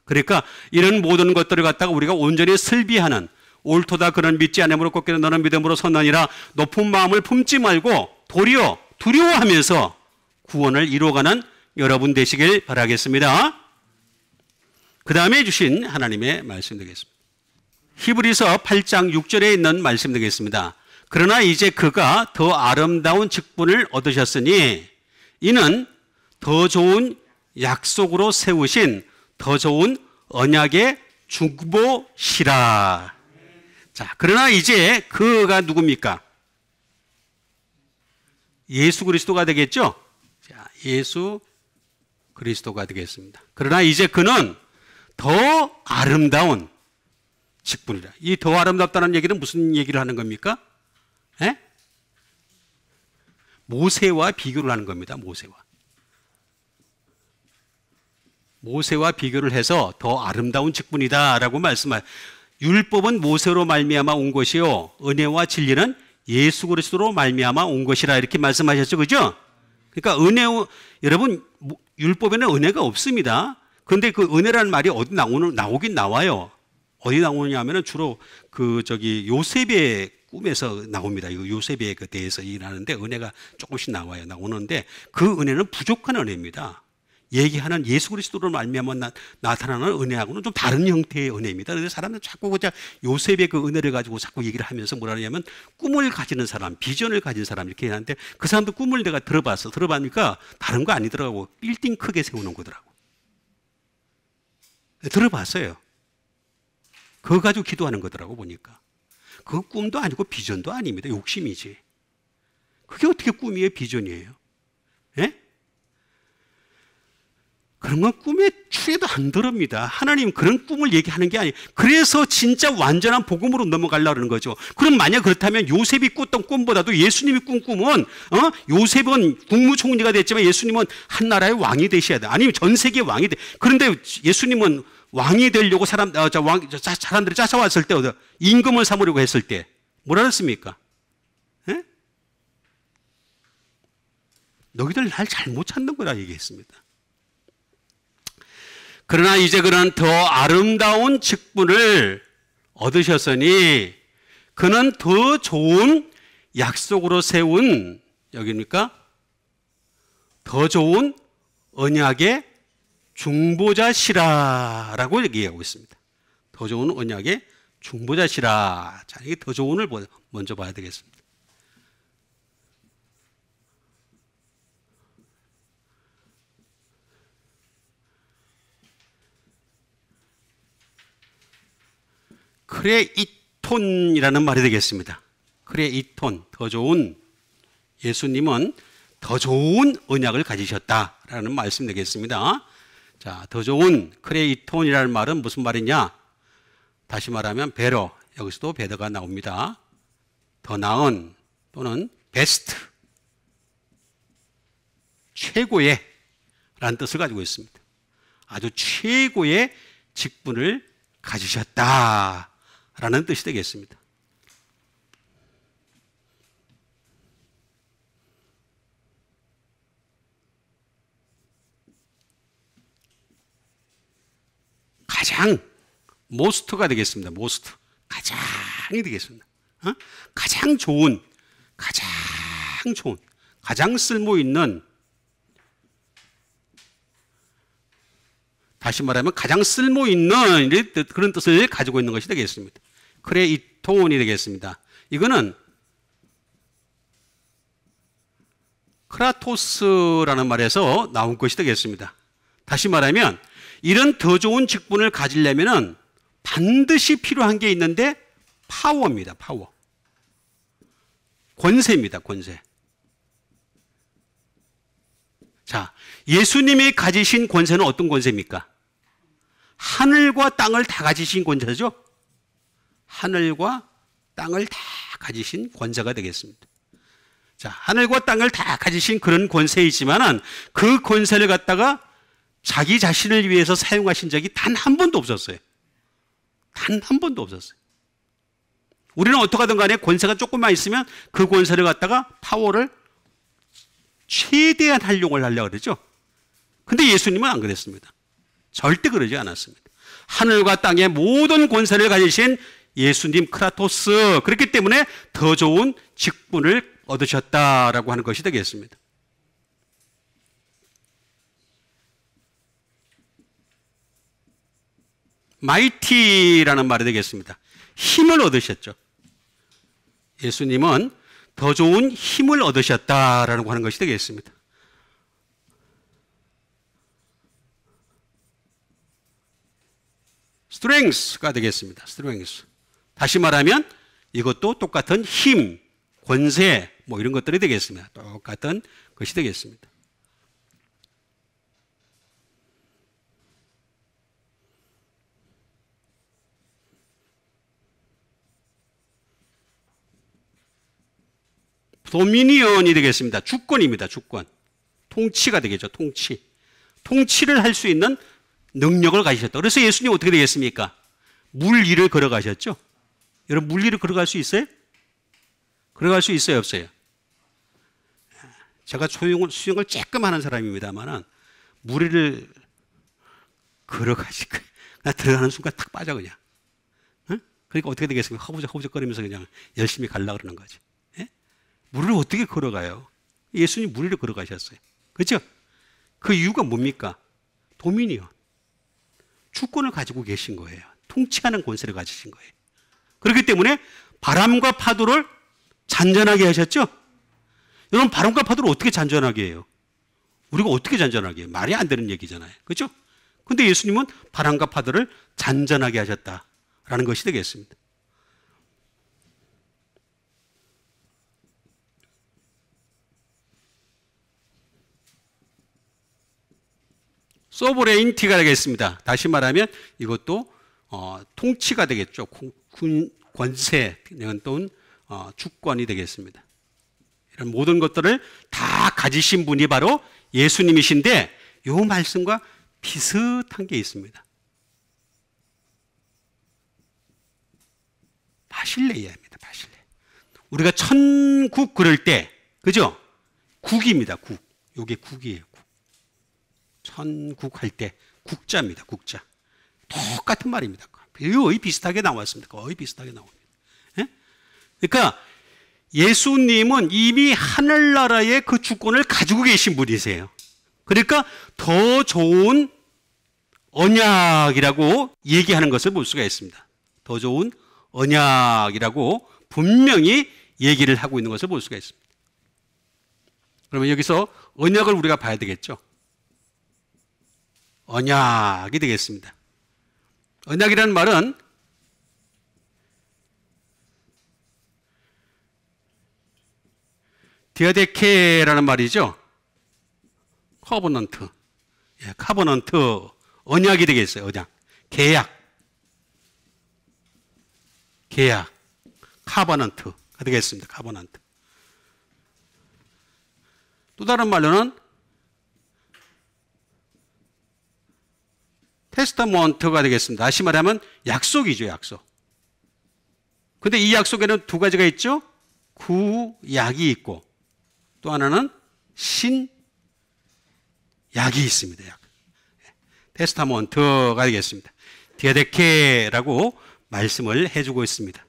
그러니까 이런 모든 것들을 갖다가 우리가 온전히 설비하는, 옳도다 그는 믿지 않음으로 꺾이는 너는 믿음으로 섰느니라. 높은 마음을 품지 말고 도리어 두려워하면서 구원을 이루어가는 여러분 되시길 바라겠습니다. 그 다음에 주신 하나님의 말씀 되겠습니다. 히브리서 8장 6절에 있는 말씀 되겠습니다. 그러나 이제 그가 더 아름다운 직분을 얻으셨으니 이는 더 좋은 약속으로 세우신 더 좋은 언약의 중보시라. 자, 그러나 이제 그가 누굽니까? 예수 그리스도가 되겠죠? 자, 예수 그리스도가 되겠습니다. 그러나 이제 그는 더 아름다운 직분이라. 이 더 아름답다는 얘기는 무슨 얘기를 하는 겁니까? 에? 모세와 비교를 하는 겁니다. 모세와 비교를 해서 더 아름다운 직분이다라고 말씀하여. 율법은 모세로 말미암아 온 것이요 은혜와 진리는 예수 그리스도로 말미암아 온 것이라 이렇게 말씀하셨죠. 그죠? 그러니까 여러분 율법에는 은혜가 없습니다. 그런데 그 은혜라는 말이 어디 나오긴 나와요. 어디 나오냐 하면은 주로 요셉의 꿈에서 나옵니다. 이거 요셉에 대해서 일하는데 은혜가 조금씩 나오는데 그 은혜는 부족한 은혜입니다. 얘기하는 예수 그리스도로 말미암아 나타나는 은혜하고는 좀 다른 형태의 은혜입니다. 그래서 사람들은 자꾸 그냥 요셉의 그 은혜를 가지고 자꾸 얘기를 하면서 뭐라 하냐면 꿈을 가지는 사람, 비전을 가진 사람 이렇게 하는데 그 사람도 꿈을 내가 들어보니까 다른 거 아니더라고. 빌딩 크게 세우는 거더라고. 들어봤어요. 그거 가지고 기도하는 거더라고 보니까. 그거 꿈도 아니고 비전도 아닙니다. 욕심이지. 그게 어떻게 꿈이에요? 비전이에요? 예? 그런 건 꿈에 추에도 안 들읍니다. 하나님 그런 꿈을 얘기하는 게 아니에요. 그래서 진짜 완전한 복음으로 넘어가려고 하는 거죠. 그럼 만약 그렇다면 요셉이 꿨던 꿈보다도 예수님이 꾼 꿈은 요셉은 국무총리가 됐지만 예수님은 한 나라의 왕이 되셔야 돼. 아니면 전 세계 왕이 돼. 그런데 예수님은 왕이 되려고 사람들이 쫓아왔을 때 임금을 삼으려고 했을 때 뭐라 그랬습니까? 예? 너희들 날 잘못 찾는 거라 얘기했습니다. 그러나 이제 그런 더 아름다운 직분을 얻으셨으니 그는 더 좋은 약속으로 세운 여기입니까? 더 좋은 언약의 중보자시라라고 얘기하고 있습니다. 더 좋은 언약의 중보자시라. 자, 이게 더 좋은을 먼저 봐야 되겠습니다. 크레이톤이라는 말이 되겠습니다. 크레이톤, 더 좋은, 예수님은 더 좋은 언약을 가지셨다라는 말씀 되겠습니다. 자, 더 좋은 크레이톤이라는 말은 무슨 말이냐? 다시 말하면 베러, 여기서도 베더가 나옵니다. 더 나은 또는 베스트, 최고의 라는 뜻을 가지고 있습니다. 아주 최고의 직분을 가지셨다 라는 뜻이 되겠습니다. 가장 모스트가 되겠습니다. 모스트 가장이 되겠습니다. 가장 좋은, 가장 쓸모 있는, 다시 말하면 가장 쓸모 있는 그런 뜻을 가지고 있는 것이 되겠습니다. 크레이톤이 되겠습니다. 이거는 크라토스라는 말에서 나온 것이 되겠습니다. 다시 말하면 이런 더 좋은 직분을 가지려면 반드시 필요한 게 있는데 파워입니다. 파워. 권세입니다. 권세. 자, 예수님이 가지신 권세는 어떤 권세입니까? 하늘과 땅을 다 가지신 권세죠. 하늘과 땅을 다 가지신 권세가 되겠습니다. 자, 하늘과 땅을 다 가지신 그런 권세이지만은 그 권세를 갖다가 자기 자신을 위해서 사용하신 적이 단 한 번도 없었어요. 단 한 번도 없었어요. 우리는 어떻게 하든 간에 권세가 조금만 있으면 그 권세를 갖다가 파워를 최대한 활용을 하려고 그러죠. 근데 예수님은 안 그랬습니다. 절대 그러지 않았습니다. 하늘과 땅의 모든 권세를 가지신 예수님 크라토스, 그렇기 때문에 더 좋은 직분을 얻으셨다라고 하는 것이 되겠습니다. 마이티라는 말이 되겠습니다. 힘을 얻으셨죠. 예수님은 더 좋은 힘을 얻으셨다라고 하는 것이 되겠습니다. 스트렝스가 되겠습니다. 스트렝스. 다시 말하면 이것도 똑같은 힘, 권세 뭐 이런 것들이 되겠습니다. 똑같은 것이 되겠습니다. 도미니언이 되겠습니다. 주권입니다. 주권. 통치가 되겠죠. 통치. 통치를 할 수 있는 능력을 가지셨다. 그래서 예수님 어떻게 되겠습니까? 물 위를 걸어가셨죠. 여러분 물 위를 걸어갈 수 있어요? 걸어갈 수 있어요? 없어요? 제가 수영을 조금 하는 사람입니다만 물 위를 걸어가시고 나 들어가는 순간 탁 빠져 그냥. 그러니까 어떻게 되겠습니까? 허부적허부적거리면서 그냥 열심히 가려고 그러는 거지. 예? 물을 어떻게 걸어가요? 예수님 물 위로 걸어가셨어요. 그렇죠? 그 이유가 뭡니까? 도미니언. 주권을 가지고 계신 거예요. 통치하는 권세를 가지신 거예요. 그렇기 때문에 바람과 파도를 잔잔하게 하셨죠? 여러분, 바람과 파도를 어떻게 잔잔하게 해요? 우리가 어떻게 잔잔하게 해요? 말이 안 되는 얘기잖아요. 그렇죠? 근데 예수님은 바람과 파도를 잔잔하게 하셨다라는 것이 되겠습니다. 소브레인티가 되겠습니다. 다시 말하면 이것도 통치가 되겠죠. 권세 또는 주권이 되겠습니다. 이런 모든 것들을 다 가지신 분이 바로 예수님이신데 이 말씀과 비슷한 게 있습니다. 바실레이아입니다. 바실레. 우리가 천국 그럴 때, 그죠? 국입니다. 국. 이게 국이에요. 국. 천국 할 때 국자입니다. 국자. 똑같은 말입니다. 거의 비슷하게 나왔습니다. 거의 비슷하게 나옵니다. 예? 그러니까 예수님은 이미 하늘나라의 그 주권을 가지고 계신 분이세요. 그러니까 더 좋은 언약이라고 얘기하는 것을 볼 수가 있습니다. 더 좋은 언약이라고 분명히 얘기를 하고 있는 것을 볼 수가 있습니다. 그러면 여기서 언약을 우리가 봐야 되겠죠. 언약이 되겠습니다. 언약이라는 말은 디아데케라는 말이죠. 커버넌트. 카버넌트. 언약이 되겠어요. 언약. 계약. 카버넌트가 되겠습니다. 카버넌트. 또 다른 말로는 테스타먼트가 되겠습니다. 다시 말하면 약속이죠. 약속. 근데 이 약속에는 두 가지가 있죠. 구약이 있고 또 하나는 신약이 있습니다. 약. 테스타먼트가 되겠습니다. 디아데케라고 말씀을 해주고 있습니다.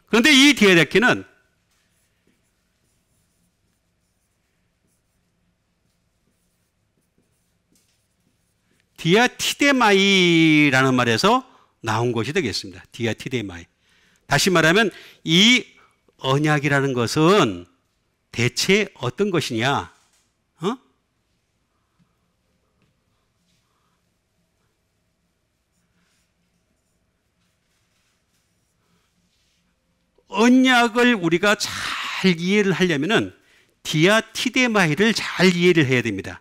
그런데 이 디아데케는 디아티데마이라는 말에서 나온 것이 되겠습니다. 디아티데마이. 다시 말하면 이 언약이라는 것은 대체 어떤 것이냐? 언약을 우리가 잘 이해를 하려면은 디아티데마이를 잘 이해를 해야 됩니다.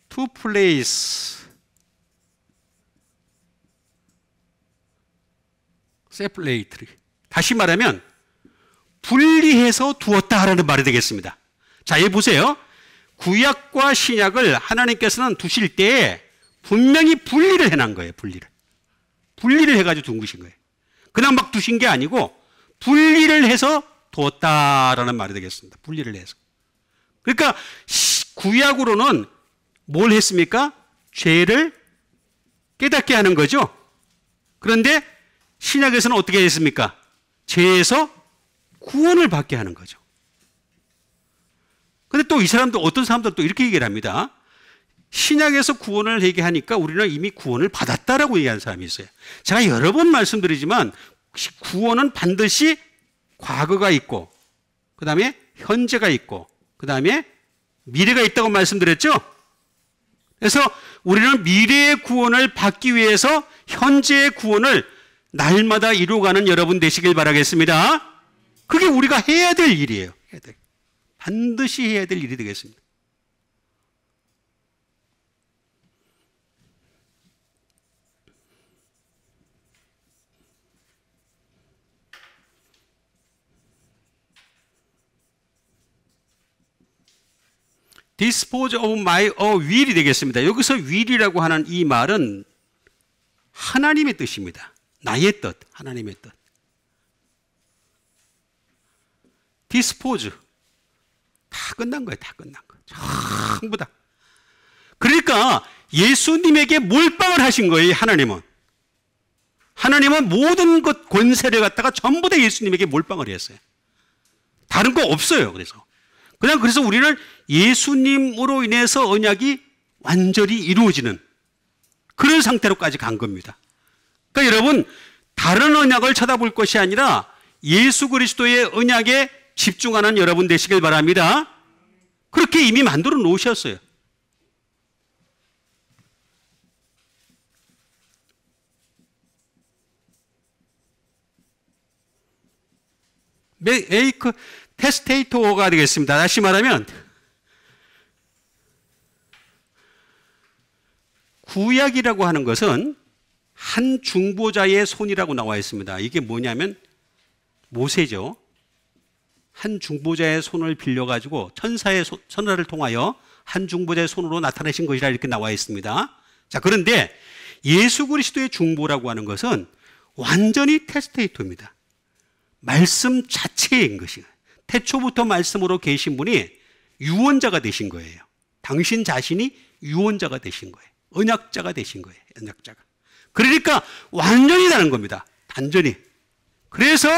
To place, separately. 다시 말하면 분리해서 두었다라는 말이 되겠습니다. 자, 여기 보세요. 구약과 신약을 하나님께서는 두실 때 분명히 분리를 해놓은 거예요. 분리를 해가지고 둔 것인 거예요. 그냥 막 두신 게 아니고 분리를 해서 두었다라는 말이 되겠습니다. 분리를 해서. 그러니까 구약으로는 뭘 했습니까? 죄를 깨닫게 하는 거죠. 그런데 신약에서는 어떻게 했습니까? 죄에서 구원을 받게 하는 거죠. 그런데 또 이 사람도 어떤 사람들은 또 이렇게 얘기를 합니다. 신약에서 구원을 얘기하니까 우리는 이미 구원을 받았다라고 얘기하는 사람이 있어요. 제가 여러 번 말씀드리지만 구원은 반드시 과거가 있고 그 다음에 현재가 있고 그 다음에 미래가 있다고 말씀드렸죠. 그래서 우리는 미래의 구원을 받기 위해서 현재의 구원을 날마다 이루어가는 여러분 되시길 바라겠습니다. 그게 우리가 해야 될 일이에요. 반드시 해야 될 일이 되겠습니다. dispose of my will이 되겠습니다. 여기서 will이라고 하는 이 말은 하나님의 뜻입니다. 나의 뜻, 하나님의 뜻. dispose. 다 끝난 거예요. 다 끝난 거예요. 전부 다. 그러니까 예수님에게 몰빵을 하신 거예요, 하나님은. 하나님은 모든 것 권세를 갖다가 전부 다 예수님에게 몰빵을 했어요. 다른 거 없어요. 그래서 우리는 예수님으로 인해서 언약이 완전히 이루어지는 그런 상태로까지 간 겁니다. 그러니까 여러분, 다른 언약을 쳐다볼 것이 아니라 예수 그리스도의 언약에 집중하는 여러분 되시길 바랍니다. 그렇게 이미 만들어 놓으셨어요. 메이크 테스테이토가 되겠습니다. 다시 말하면 구약이라고 하는 것은 한 중보자의 손이라고 나와 있습니다. 이게 뭐냐면 모세죠. 한 중보자의 손을 빌려가지고 천사의 천사를 통하여 한 중보자의 손으로 나타내신 것이라 이렇게 나와 있습니다. 자, 그런데 예수 그리스도의 중보라고 하는 것은 완전히 테스테이토입니다. 말씀 자체인 것이에요. 태초부터 말씀으로 계신 분이 유언자가 되신 거예요. 당신 자신이 유언자가 되신 거예요. 언약자가 되신 거예요. 언약자가. 그러니까 완전히 다른 겁니다. 단전히. 그래서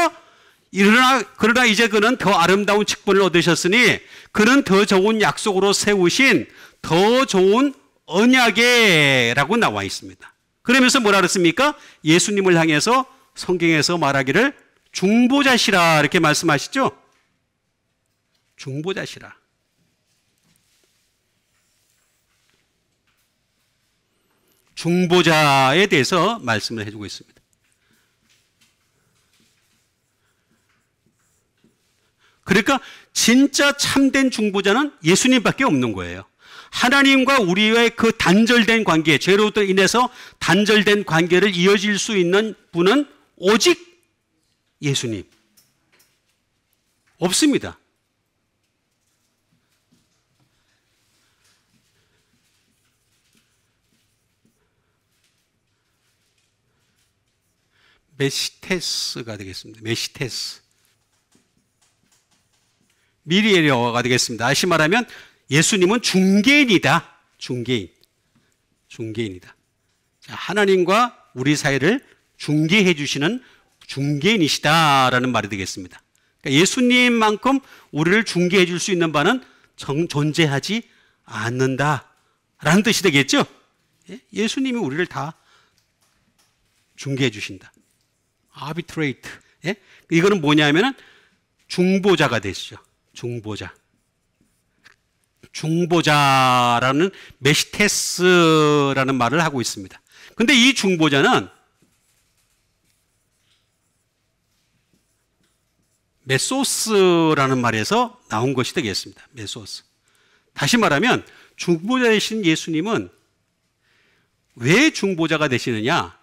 그러나 이제 그는 더 아름다운 직분을 얻으셨으니 그는 더 좋은 약속으로 세우신 더 좋은 언약에라고 나와 있습니다. 그러면서 뭐라 그랬습니까? 예수님을 향해서 성경에서 말하기를 중보자시라 이렇게 말씀하시죠? 중보자시라. 중보자에 대해서 말씀을 해주고 있습니다. 그러니까 진짜 참된 중보자는 예수님밖에 없는 거예요. 하나님과 우리의 그 단절된 관계, 죄로부터 인해서 단절된 관계를 이어질 수 있는 분은 오직 예수님. 없습니다. 메시테스가 되겠습니다. 메시테스. 미리에리어가 되겠습니다. 다시 말하면 예수님은 중개인이다. 중개인이다. 자, 하나님과 우리 사이를 중개해 주시는 중개인이시다라는 말이 되겠습니다. 그러니까 예수님만큼 우리를 중개해 줄 수 있는 바는 존재하지 않는다라는 뜻이 되겠죠? 예수님이 우리를 다 중개해 주신다. 아비트레이트. 이거는 뭐냐면은 중보자가 되시죠. 중보자라는 메시테스라는 말을 하고 있습니다. 근데 이 중보자는 메소스라는 말에서 나온 것이 되겠습니다. 메소스. 다시 말하면 중보자 되신 예수님은 왜 중보자가 되시느냐?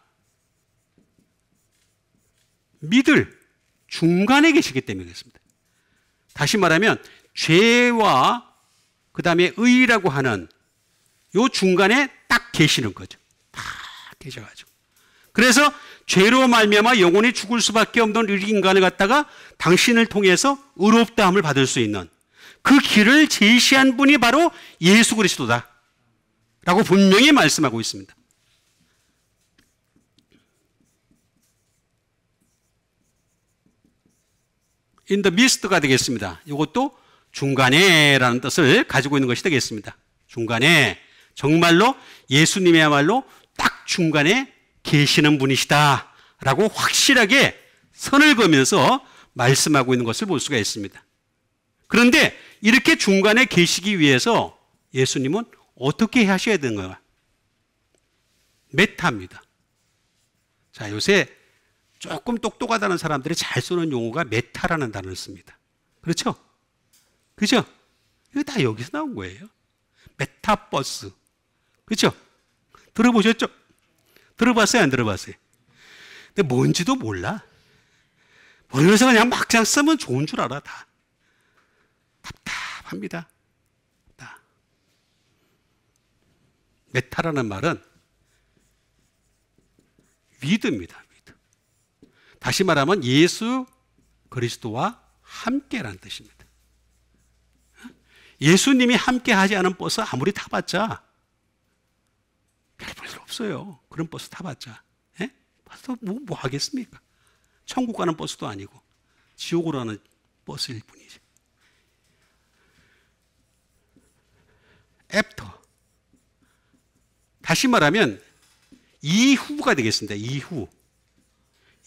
믿을 중간에 계시기 때문에 그렇습니다. 다시 말하면 죄와 그 다음에 의라고 하는 요 중간에 딱 계시는 거죠. 딱 계셔가지고. 그래서 죄로 말미암아 영혼이 죽을 수밖에 없는 이 인간을 갖다가 당신을 통해서 의롭다함을 받을 수 있는 그 길을 제시한 분이 바로 예수 그리스도다 라고 분명히 말씀하고 있습니다. in the midst가 되겠습니다. 이것도 중간에라는 뜻을 가지고 있는 것이 되겠습니다. 중간에, 정말로 예수님이야말로 딱 중간에 계시는 분이시다 라고 확실하게 선을 그으면서 말씀하고 있는 것을 볼 수가 있습니다. 그런데 이렇게 중간에 계시기 위해서 예수님은 어떻게 하셔야 되는 거야? 메타입니다. 자, 요새 조금 똑똑하다는 사람들이 잘 쓰는 용어가 메타라는 단어를 씁니다. 그렇죠? 그죠? 이거 다 여기서 나온 거예요. 메타버스. 그렇죠? 들어보셨죠? 들어봤어요? 안 들어봤어요? 근데 뭔지도 몰라. 모르면서 그냥 막상 쓰면 좋은 줄 알아, 다. 답답합니다. 다. 메타라는 말은 위드입니다. 위드. 다시 말하면 예수 그리스도와 함께라는 뜻입니다. 예수님이 함께 하지 않은 버스 아무리 타봤자 없어요. 그런 버스 타봤자. 예? 뭐 하겠습니까? 천국 가는 버스도 아니고 지옥으로 가는 버스일 뿐이죠. 애프터. 다시 말하면 이후가 되겠습니다. 이후.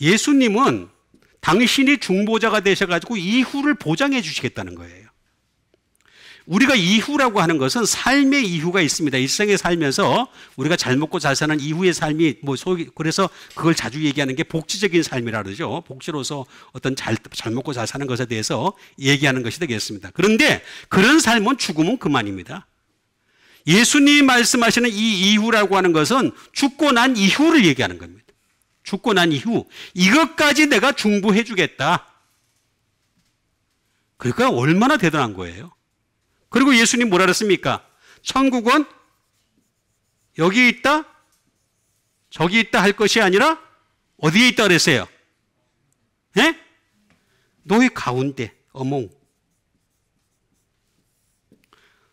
예수님은 당신이 중보자가 되셔가지고 이후를 보장해 주시겠다는 거예요. 우리가 이후라고 하는 것은 삶의 이후가 있습니다. 일생에 살면서 우리가 잘 먹고 잘 사는 이후의 삶이 그래서 그걸 자주 얘기하는 게 복지적인 삶이라 그러죠. 복지로서 어떤 잘 먹고 잘 사는 것에 대해서 얘기하는 것이 되겠습니다. 그런데 그런 삶은 죽으면 그만입니다. 예수님이 말씀하시는 이 이후라고 하는 것은 죽고 난 이후를 얘기하는 겁니다. 죽고 난 이후 이것까지 내가 중보해 주겠다. 그러니까 얼마나 대단한 거예요. 그리고 예수님 뭐라 그랬습니까? 천국은 여기 있다, 저기 있다 할 것이 아니라 어디에 있다 그랬어요? 예? 너희 가운데, 어몽.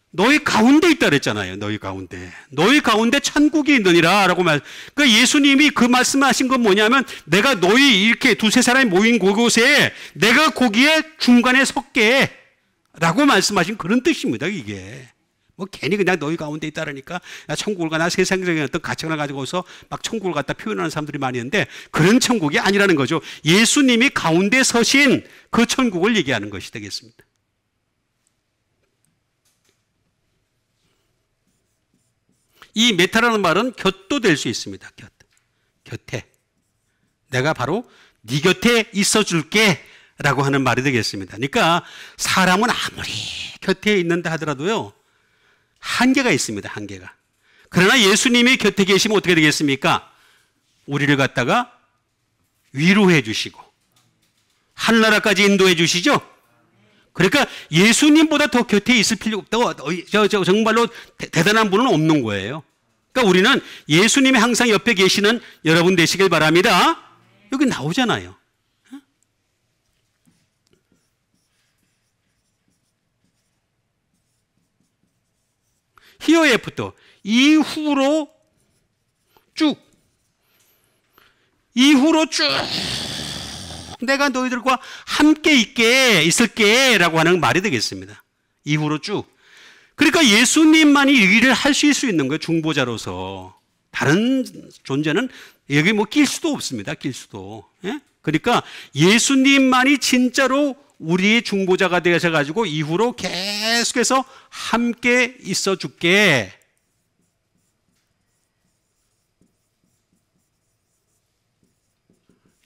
너희 가운데 있다 그랬잖아요. 너희 가운데. 너희 가운데 천국이 있느니라 라고 그러니까 예수님이 그 말씀하신 건 뭐냐면 내가 너희 이렇게 두세 사람이 모인 그곳에 내가 거기에 중간에 섰게 라고 말씀하신 그런 뜻입니다. 이게. 뭐 괜히 그냥 너희 가운데 있다 그러니까 천국을 가나 세상적인 어떤 가치관을 가지고서 막 천국을 갖다 표현하는 사람들이 많이 있는데 그런 천국이 아니라는 거죠. 예수님이 가운데 서신 그 천국을 얘기하는 것이 되겠습니다. 이 메타라는 말은 곁도 될 수 있습니다. 곁에. 내가 바로 네 곁에 있어 줄게 라고 하는 말이 되겠습니다. 그러니까 사람은 아무리 곁에 있는다 하더라도요. 한계가 있습니다. 한계가. 그러나 예수님이 곁에 계시면 어떻게 되겠습니까? 우리를 갖다가 위로해 주시고 하늘나라까지 인도해 주시죠. 그러니까 예수님보다 더 곁에 있을 필요가 없다고 정말로 대단한 분은 없는 거예요. 그러니까 우리는 예수님이 항상 옆에 계시는 여러분 되시길 바랍니다. 여기 나오잖아요. 히어 애프터 이후로 쭉 내가 너희들과 함께 있을게 라고 하는 말이 되겠습니다. 이후로 쭉. 그러니까 예수님만이 이 일을 하실 수 있는 거예요. 중보자로서. 다른 존재는 여기 뭐 낄 수도 없습니다. 낄 수도. 예? 그러니까 예수님만이 진짜로 우리의 중보자가 되셔가지고 이후로 계속해서 함께 있어 줄게.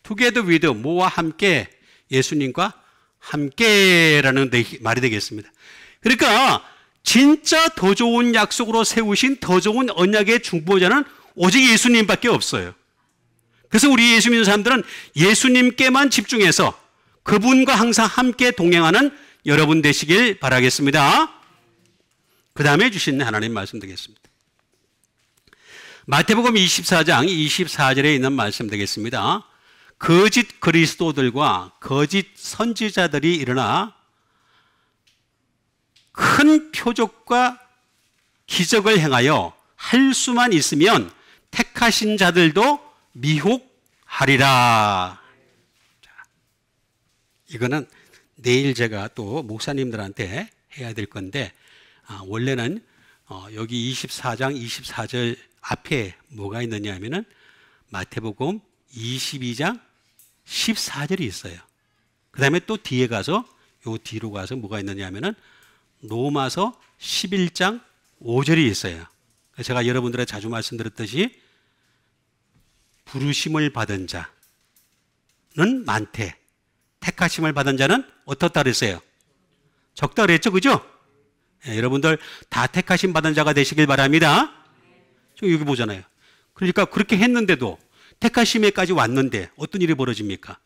Together with, 뭐와 함께? 예수님과 함께라는 말이 되겠습니다. 그러니까 진짜 더 좋은 약속으로 세우신 더 좋은 언약의 중보자는 오직 예수님밖에 없어요. 그래서 우리 예수 믿는 사람들은 예수님께만 집중해서 그분과 항상 함께 동행하는 여러분 되시길 바라겠습니다. 그 다음에 주신 하나님 말씀 되겠습니다. 마태복음 24장 24절에 있는 말씀 되겠습니다. 거짓 그리스도들과 거짓 선지자들이 일어나 큰 표적과 기적을 행하여 할 수만 있으면 택하신 자들도 미혹하리라. 이거는 내일 제가 또 목사님들한테 해야 될 건데 원래는 여기 24장 24절 앞에 뭐가 있느냐 하면은 마태복음 22장 14절이 있어요. 그 다음에 또 뒤에 가서 요 뒤로 가서 뭐가 있느냐 하면은 로마서 11장 5절이 있어요. 제가 여러분들에 자주 말씀드렸듯이 부르심을 받은 자는 많대. 택하심을 받은 자는 어떻다 그랬어요? 적다 그랬죠, 그죠? 여러분들 다 택하심 받은 자가 되시길 바랍니다. 여기 보잖아요. 그러니까 그렇게 했는데도 택하심에까지 왔는데 어떤 일이 벌어집니까?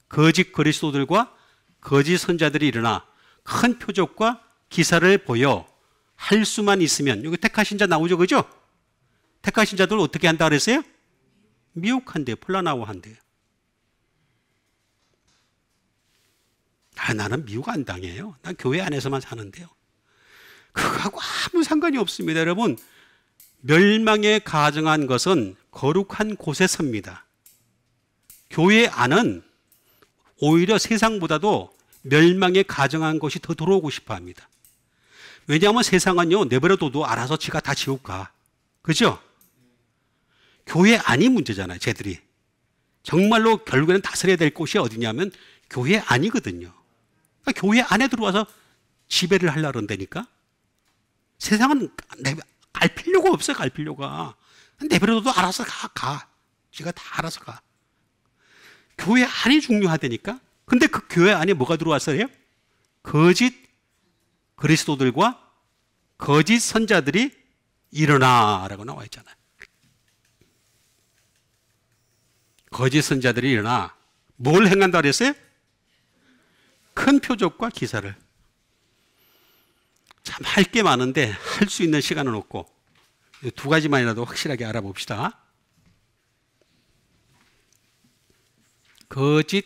거짓 그리스도들과 거짓 선자들이 일어나 큰 표적과 기사를 보여 할 수만 있으면 여기 택하신 자 나오죠, 그죠? 택하신 자들 어떻게 한다 그랬어요? 미혹한대요. 플라나워 한대요. 나는 미혹 안 당해요. 난 교회 안에서만 사는데요. 그거하고 아무 상관이 없습니다. 여러분, 멸망에 가증한 것은 거룩한 곳에 섭니다. 교회 안은 오히려 세상보다도 멸망에 가증한 것이 더 들어오고 싶어 합니다. 왜냐하면 세상은요, 내버려둬도 알아서 지가 다 지옥 가. 그죠? 교회 안이 문제잖아요, 쟤들이. 정말로 결국에는 다스려야 될 곳이 어디냐면 교회 안이거든요. 그러니까 교회 안에 들어와서 지배를 하려고 그런다니까? 세상은 갈 필요가 없어요, 갈 필요가. 내버려둬도 알아서 가. 지가 다 알아서 가. 교회 안이 중요하다니까? 근데 그 교회 안에 뭐가 들어왔어요? 거짓 그리스도들과 거짓 선자들이 일어나라고 나와 있잖아요. 거짓 선자들이 일어나 뭘 행한다 그랬어요? 큰 표적과 기사를. 참 할 게 많은데 할 수 있는 시간은 없고 두 가지만이라도 확실하게 알아봅시다. 거짓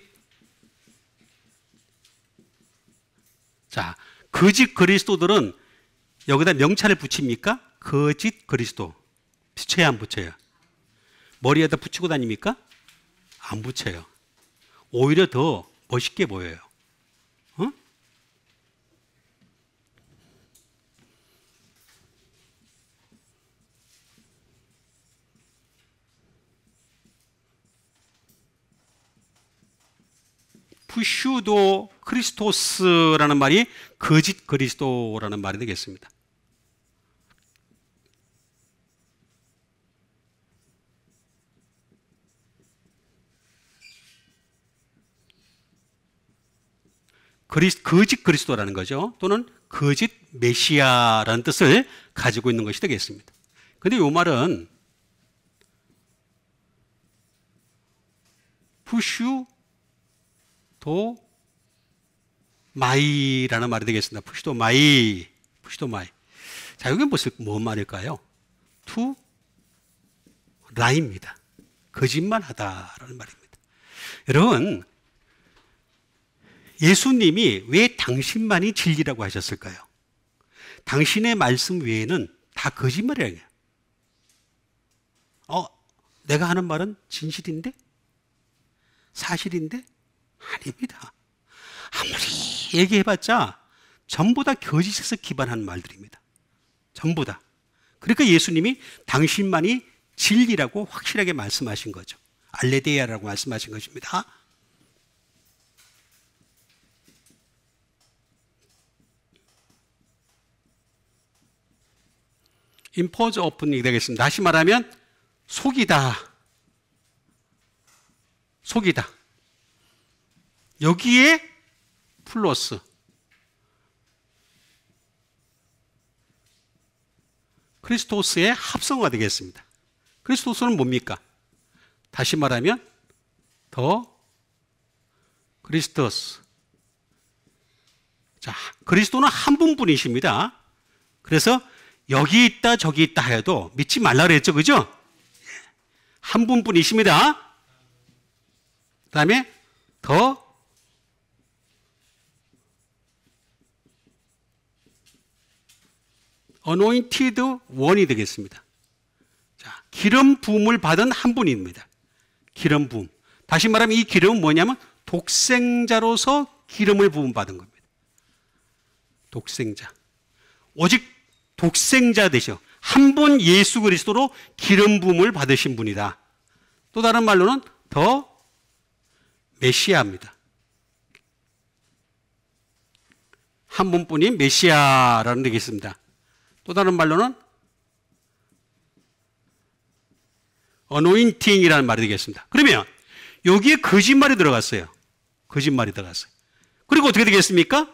그리스도들은 여기다 명찰을 붙입니까? 거짓 그리스도. 붙여야 안 붙여요? 머리에다 붙이고 다닙니까? 안 붙여요. 오히려 더 멋있게 보여요. 어? 푸슈도 크리스토스라는 말이 거짓 그리스도라는 말이 되겠습니다. 거짓 그리스도라는 거죠. 또는 거짓 메시아라는 뜻을 가지고 있는 것이 되겠습니다. 그런데 이 말은 푸슈 도 마이라는 말이 되겠습니다. 푸시도 마이. 자, 이게 뭔 말일까요? 투 라입니다. 거짓말하다라는 말입니다. 여러분, 예수님이 왜 당신만이 진리라고 하셨을까요? 당신의 말씀 외에는 다 거짓말이에요. 내가 하는 말은 진실인데? 사실인데? 아닙니다. 아무리 얘기해봤자 전부 다 거짓에서 기반한 말들입니다. 전부 다. 그러니까 예수님이 당신만이 진리라고 확실하게 말씀하신 거죠. 알레데야라고 말씀하신 것입니다. impose upon 되겠습니다. 다시 말하면 속이다. 여기에 플러스 크리스토스의 합성어가 되겠습니다. 크리스토스는 뭡니까? 다시 말하면 더 크리스토스. 자, 그리스도는 한 분뿐이십니다. 그래서 여기 있다 저기 있다 해도 믿지 말라 그랬죠, 그죠? 한 분뿐이십니다. 그 다음에 더 anointed one이 되겠습니다. 자, 기름 부음을 받은 한 분입니다. 기름 부음. 다시 말하면 이 기름은 뭐냐면 독생자로서 기름을 부음 받은 겁니다. 독생자. 오직 독생자 되셔. 한 분 예수 그리스도로 기름 부음을 받으신 분이다. 또 다른 말로는 더 메시아입니다. 한 분뿐인 메시아라는 되겠습니다. 또 다른 말로는 어노인팅이라는 말이 되겠습니다. 그러면 여기에 거짓말이 들어갔어요. 그리고 어떻게 되겠습니까?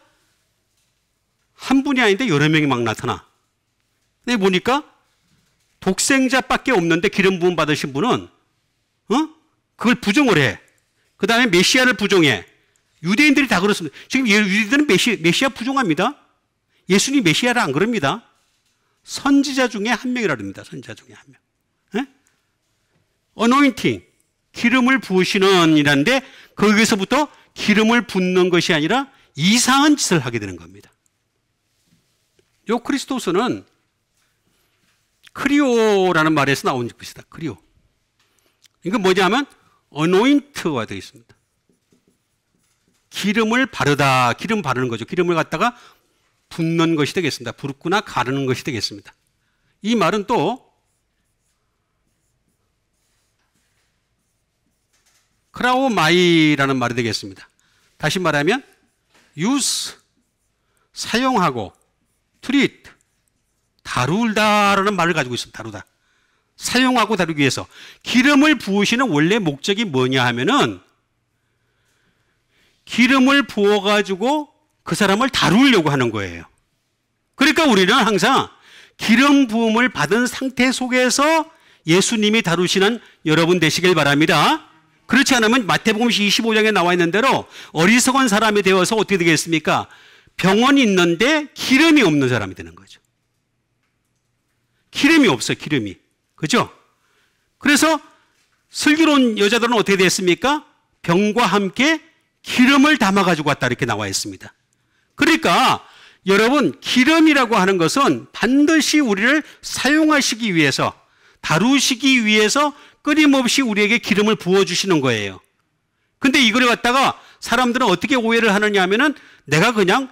한 분이 아닌데 여러 명이 막 나타나. 근데 보니까 독생자밖에 없는데 기름 부음 받으신 분은 그걸 부정을 해. 그 다음에 메시아를 부정해. 유대인들이 다 그렇습니다. 지금 유대인들은 메시아 부정합니다. 예수님 메시아를 안 그럽니다. 선지자 중에 한 명이라 합니다. 선지자 중에 한 명. 어노인팅, 기름을 부으시는 이라는데 거기서부터 기름을 붓는 것이 아니라 이상한 짓을 하게 되는 겁니다. 요 크리스토스는 크리오라는 말에서 나온 것이다. 크리오. 이건 뭐냐면 anoint가 되어 있습니다. 기름을 바르다. 기름 바르는 거죠. 기름을 갖다가 붓는 것이 되겠습니다. 붓거나 가르는 것이 되겠습니다. 이 말은 또 크라오마이라는 말이 되겠습니다. 다시 말하면 use, 사용하고 treat, 다루다라는 말을 가지고 있습니다. 다루다. 사용하고 다루기 위해서. 기름을 부으시는 원래 목적이 뭐냐 하면은 기름을 부어가지고 그 사람을 다루려고 하는 거예요. 그러니까 우리는 항상 기름 부음을 받은 상태 속에서 예수님이 다루시는 여러분 되시길 바랍니다. 그렇지 않으면 마태복음 25장에 나와 있는 대로 어리석은 사람이 되어서 어떻게 되겠습니까? 병원이 있는데 기름이 없는 사람이 되는 거죠. 기름이 없어요. 기름이. 그죠? 그래서 슬기로운 여자들은 어떻게 됐습니까? 병과 함께 기름을 담아가지고 왔다 이렇게 나와 있습니다. 그러니까 여러분 기름이라고 하는 것은 반드시 우리를 사용하시기 위해서 다루시기 위해서 끊임없이 우리에게 기름을 부어주시는 거예요. 근데 이걸 갖다가 사람들은 어떻게 오해를 하느냐 하면은 내가 그냥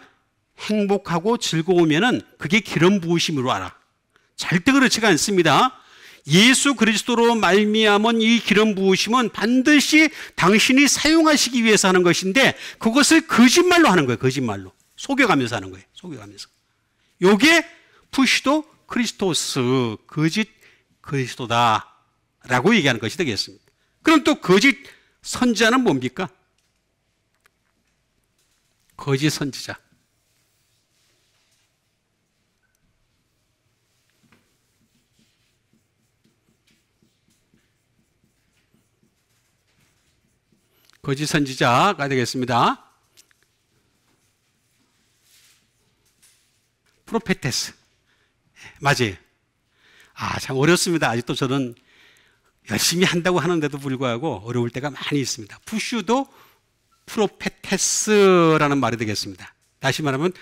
행복하고 즐거우면은 그게 기름 부으심으로 알아. 절대 그렇지가 않습니다. 예수 그리스도로 말미암은 이 기름 부으심은 반드시 당신이 사용하시기 위해서 하는 것인데 그것을 거짓말로 하는 거예요. 거짓말로. 속여가면서 하는 거예요. 속여가면서. 요게 푸시도 크리스토스, 거짓 그리스도다라고 얘기하는 것이 되겠습니다. 그럼 또 거짓 선지자는 뭡니까? 거짓 선지자. 거짓 선지자가 되겠습니다. 프로페테스. 맞아요. 참 어렵습니다. 아직도 저는 열심히 한다고 하는데도 불구하고 어려울 때가 많이 있습니다. 푸슈도 프로페테스라는 말이 되겠습니다. 다시 말하면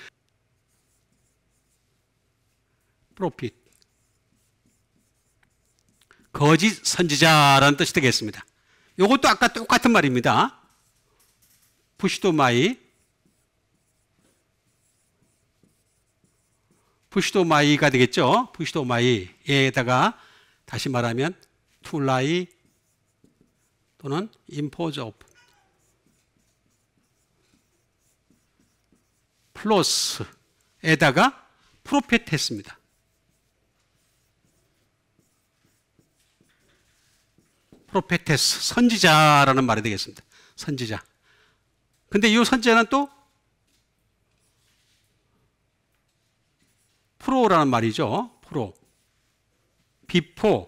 프로핏. 거짓 선지자라는 뜻이 되겠습니다. 이것도 아까 똑같은 말입니다. 푸시도마이. 푸시도마이가 되겠죠. 푸시도마이에다가 다시 말하면 투라이 또는 임포즈 오브 플러스에다가 프로페테스입니다. 프로페테스, 선지자라는 말이 되겠습니다. 선지자. 근데 이 선지자는 또 프로라는 말이죠. 프로. 비포.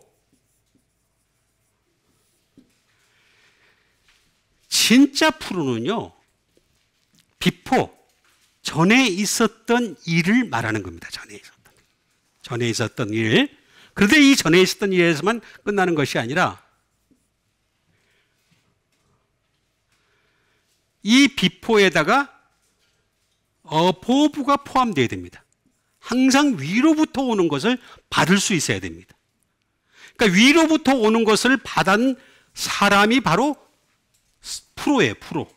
진짜 프로는요. 비포. 전에 있었던 일을 말하는 겁니다. 전에 있었던 일. 그런데 이 전에 있었던 일에서만 끝나는 것이 아니라 이 비포에다가 어보브가 포함되어야 됩니다. 항상 위로부터 오는 것을 받을 수 있어야 됩니다. 그러니까 위로부터 오는 것을 받은 사람이 바로 프로예요. 프로.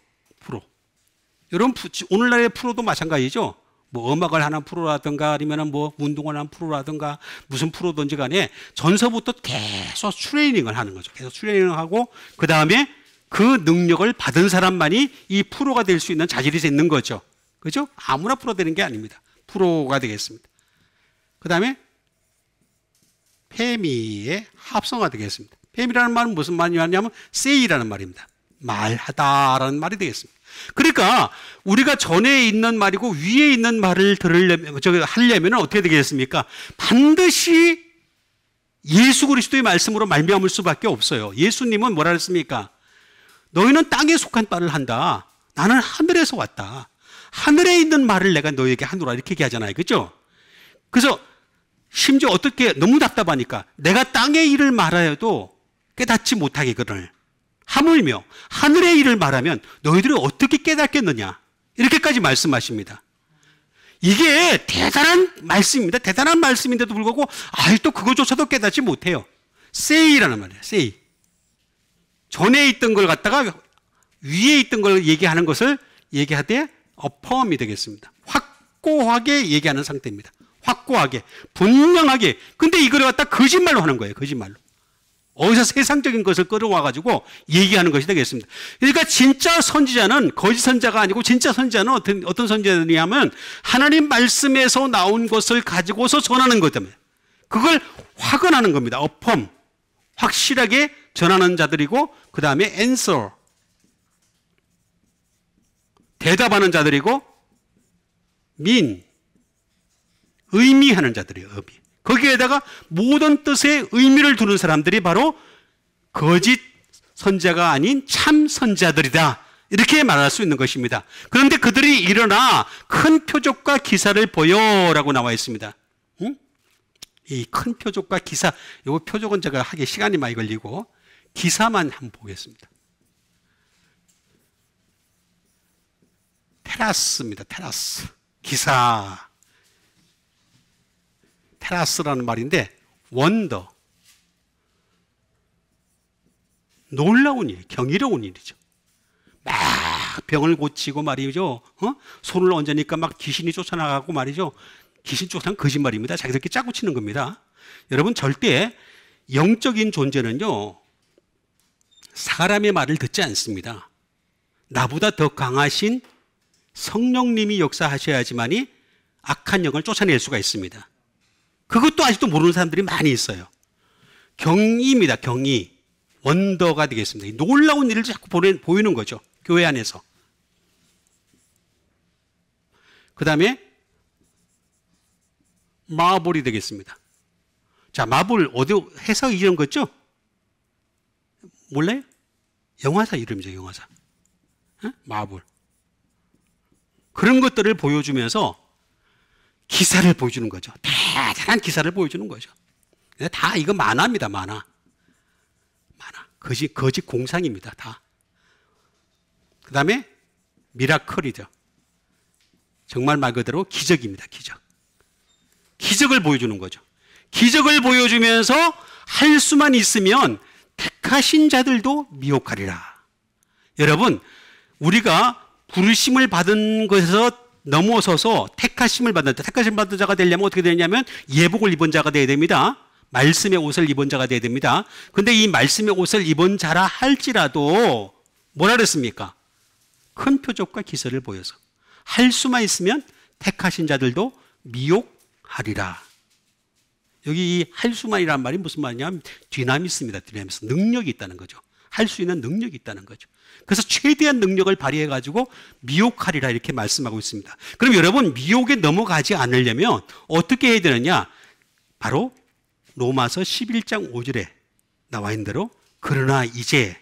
여러분 오늘날의 프로도 마찬가지죠. 뭐 음악을 하는 프로라든가 아니면 뭐 운동을 하는 프로라든가 무슨 프로든지 간에 전서부터 계속 트레이닝을 하는 거죠. 계속 트레이닝을 하고 그 다음에 그 능력을 받은 사람만이 이 프로가 될 수 있는 자질이 있는 거죠. 그죠? 아무나 프로 되는 게 아닙니다. 프로가 되겠습니다. 그 다음에 페미의 합성어가 되겠습니다. 페미라는 말은 무슨 말이냐면 say라는 말입니다. 말하다라는 말이 되겠습니다. 그러니까 우리가 전에 있는 말이고 위에 있는 말을 하려면 어떻게 되겠습니까? 반드시 예수 그리스도의 말씀으로 말미암을 수밖에 없어요. 예수님은 뭐라 했습니까? 너희는 땅에 속한 바를 한다. 나는 하늘에서 왔다. 하늘에 있는 말을 내가 너희에게 하노라 이렇게 얘기하잖아요. 그렇죠? 그래서 심지어 어떻게 너무 답답하니까 내가 땅의 일을 말하여도 깨닫지 못하겠거늘. 하물며 하늘의 일을 말하면 너희들이 어떻게 깨닫겠느냐. 이렇게까지 말씀하십니다. 이게 대단한 말씀입니다. 대단한 말씀인데도 불구하고 아직도 그거조차도 깨닫지 못해요. say라는 말이에요. say. 전에 있던 걸 갖다가 위에 있던 걸 얘기하는 것을 얘기하되 affirm이 되겠습니다. 확고하게 얘기하는 상태입니다. 확고하게, 분명하게. 근데 이걸 갖다 거짓말로 하는 거예요. 거짓말로. 어디서 세상적인 것을 끌어와가지고 얘기하는 것이 되겠습니다. 그러니까 진짜 선지자는 거짓 선지자가 아니고 진짜 선지자는 어떤 선지자들이냐면 하나님 말씀에서 나온 것을 가지고서 전하는 것 때문에 그걸 확언하는 겁니다. affirm. 확실하게 전하는 자들이고 그 다음에 answer. 대답하는 자들이고 mean. 의미하는 자들이에요. 의미. 거기에다가 모든 뜻의 의미를 두는 사람들이 바로 거짓 선지자가 아닌 참 선지자들이다. 이렇게 말할 수 있는 것입니다. 그런데 그들이 일어나 큰 표적과 기사를 보여라고 나와 있습니다. 응? 이 큰 표적과 기사, 이 표적은 제가 하기 시간이 많이 걸리고 기사만 한번 보겠습니다. 테라스입니다. 테라스. 기사. 테라스라는 말인데 원더. 놀라운 일, 경이로운 일이죠. 막 병을 고치고 말이죠. 손을 얹으니까 막 귀신이 쫓아나가고 말이죠. 귀신 쫓아나간 거짓말입니다. 자기들끼리 짜고 치는 겁니다. 여러분 절대 영적인 존재는요. 사람의 말을 듣지 않습니다. 나보다 더 강하신 성령님이 역사하셔야지만이 악한 영을 쫓아낼 수가 있습니다. 그것도 아직도 모르는 사람들이 많이 있어요. 경이입니다. 경이. 원더가 되겠습니다. 놀라운 일을 자꾸 보이는 거죠. 교회 안에서. 그 다음에 마블이 되겠습니다. 자, 마블 어디 해석 이름 거죠? 몰라요? 영화사 이름이죠. 영화사. 마블. 그런 것들을 보여주면서 기사를 보여주는 거죠. 대단한 기사를 보여주는 거죠. 다 이거 만화입니다. 만화. 거짓 공상입니다. 다. 그 다음에 미라클이죠. 정말 말 그대로 기적입니다. 기적. 기적을 보여주는 거죠. 기적을 보여주면서 할 수만 있으면 택하신 자들도 미혹하리라. 여러분, 우리가 부르심을 받은 것에서 넘어서서 택하심을 받는 자가 되려면 어떻게 되냐면 예복을 입은 자가 되어야 됩니다. 말씀의 옷을 입은 자가 되어야 됩니다. 근데 이 말씀의 옷을 입은 자라 할지라도 뭐라 그랬습니까? 큰 표적과 기사를 보여서 할 수만 있으면 택하신 자들도 미혹하리라. 여기 이 할 수만이라는 말이 무슨 말이냐면 디나미스입니다. 디나미스. 능력이 있다는 거죠. 할 수 있는 능력이 있다는 거죠. 그래서 최대한 능력을 발휘해가지고 미혹하리라 이렇게 말씀하고 있습니다. 그럼 여러분 미혹에 넘어가지 않으려면 어떻게 해야 되느냐? 바로 로마서 11장 5절에 나와 있는 대로 그러나 이제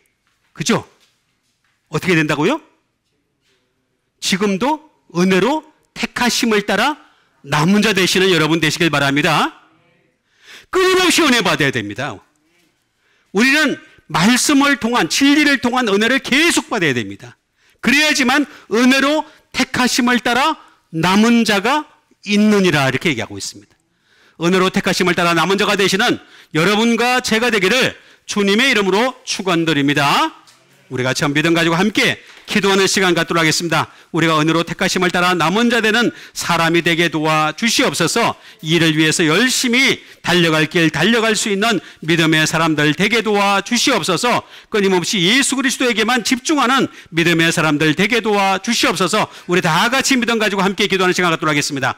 그죠? 어떻게 된다고요? 지금도 은혜로 택하심을 따라 남은 자 되시는 여러분 되시길 바랍니다. 끊임없이 은혜 받아야 됩니다. 우리는 말씀을 통한 진리를 통한 은혜를 계속 받아야 됩니다. 그래야지만 은혜로 택하심을 따라 남은 자가 있느니라 이렇게 얘기하고 있습니다. 은혜로 택하심을 따라 남은 자가 되시는 여러분과 제가 되기를 주님의 이름으로 축원드립니다. 우리가 전 믿음 가지고 함께 기도하는 시간 갖도록 하겠습니다. 우리가 은혜로 택하심을 따라 남은 자 되는 사람이 되게 도와주시옵소서. 이를 위해서 열심히 달려갈 길 달려갈 수 있는 믿음의 사람들 되게 도와주시옵소서. 끊임없이 예수 그리스도에게만 집중하는 믿음의 사람들 되게 도와주시옵소서. 우리 다 같이 믿음 가지고 함께 기도하는 시간 갖도록 하겠습니다.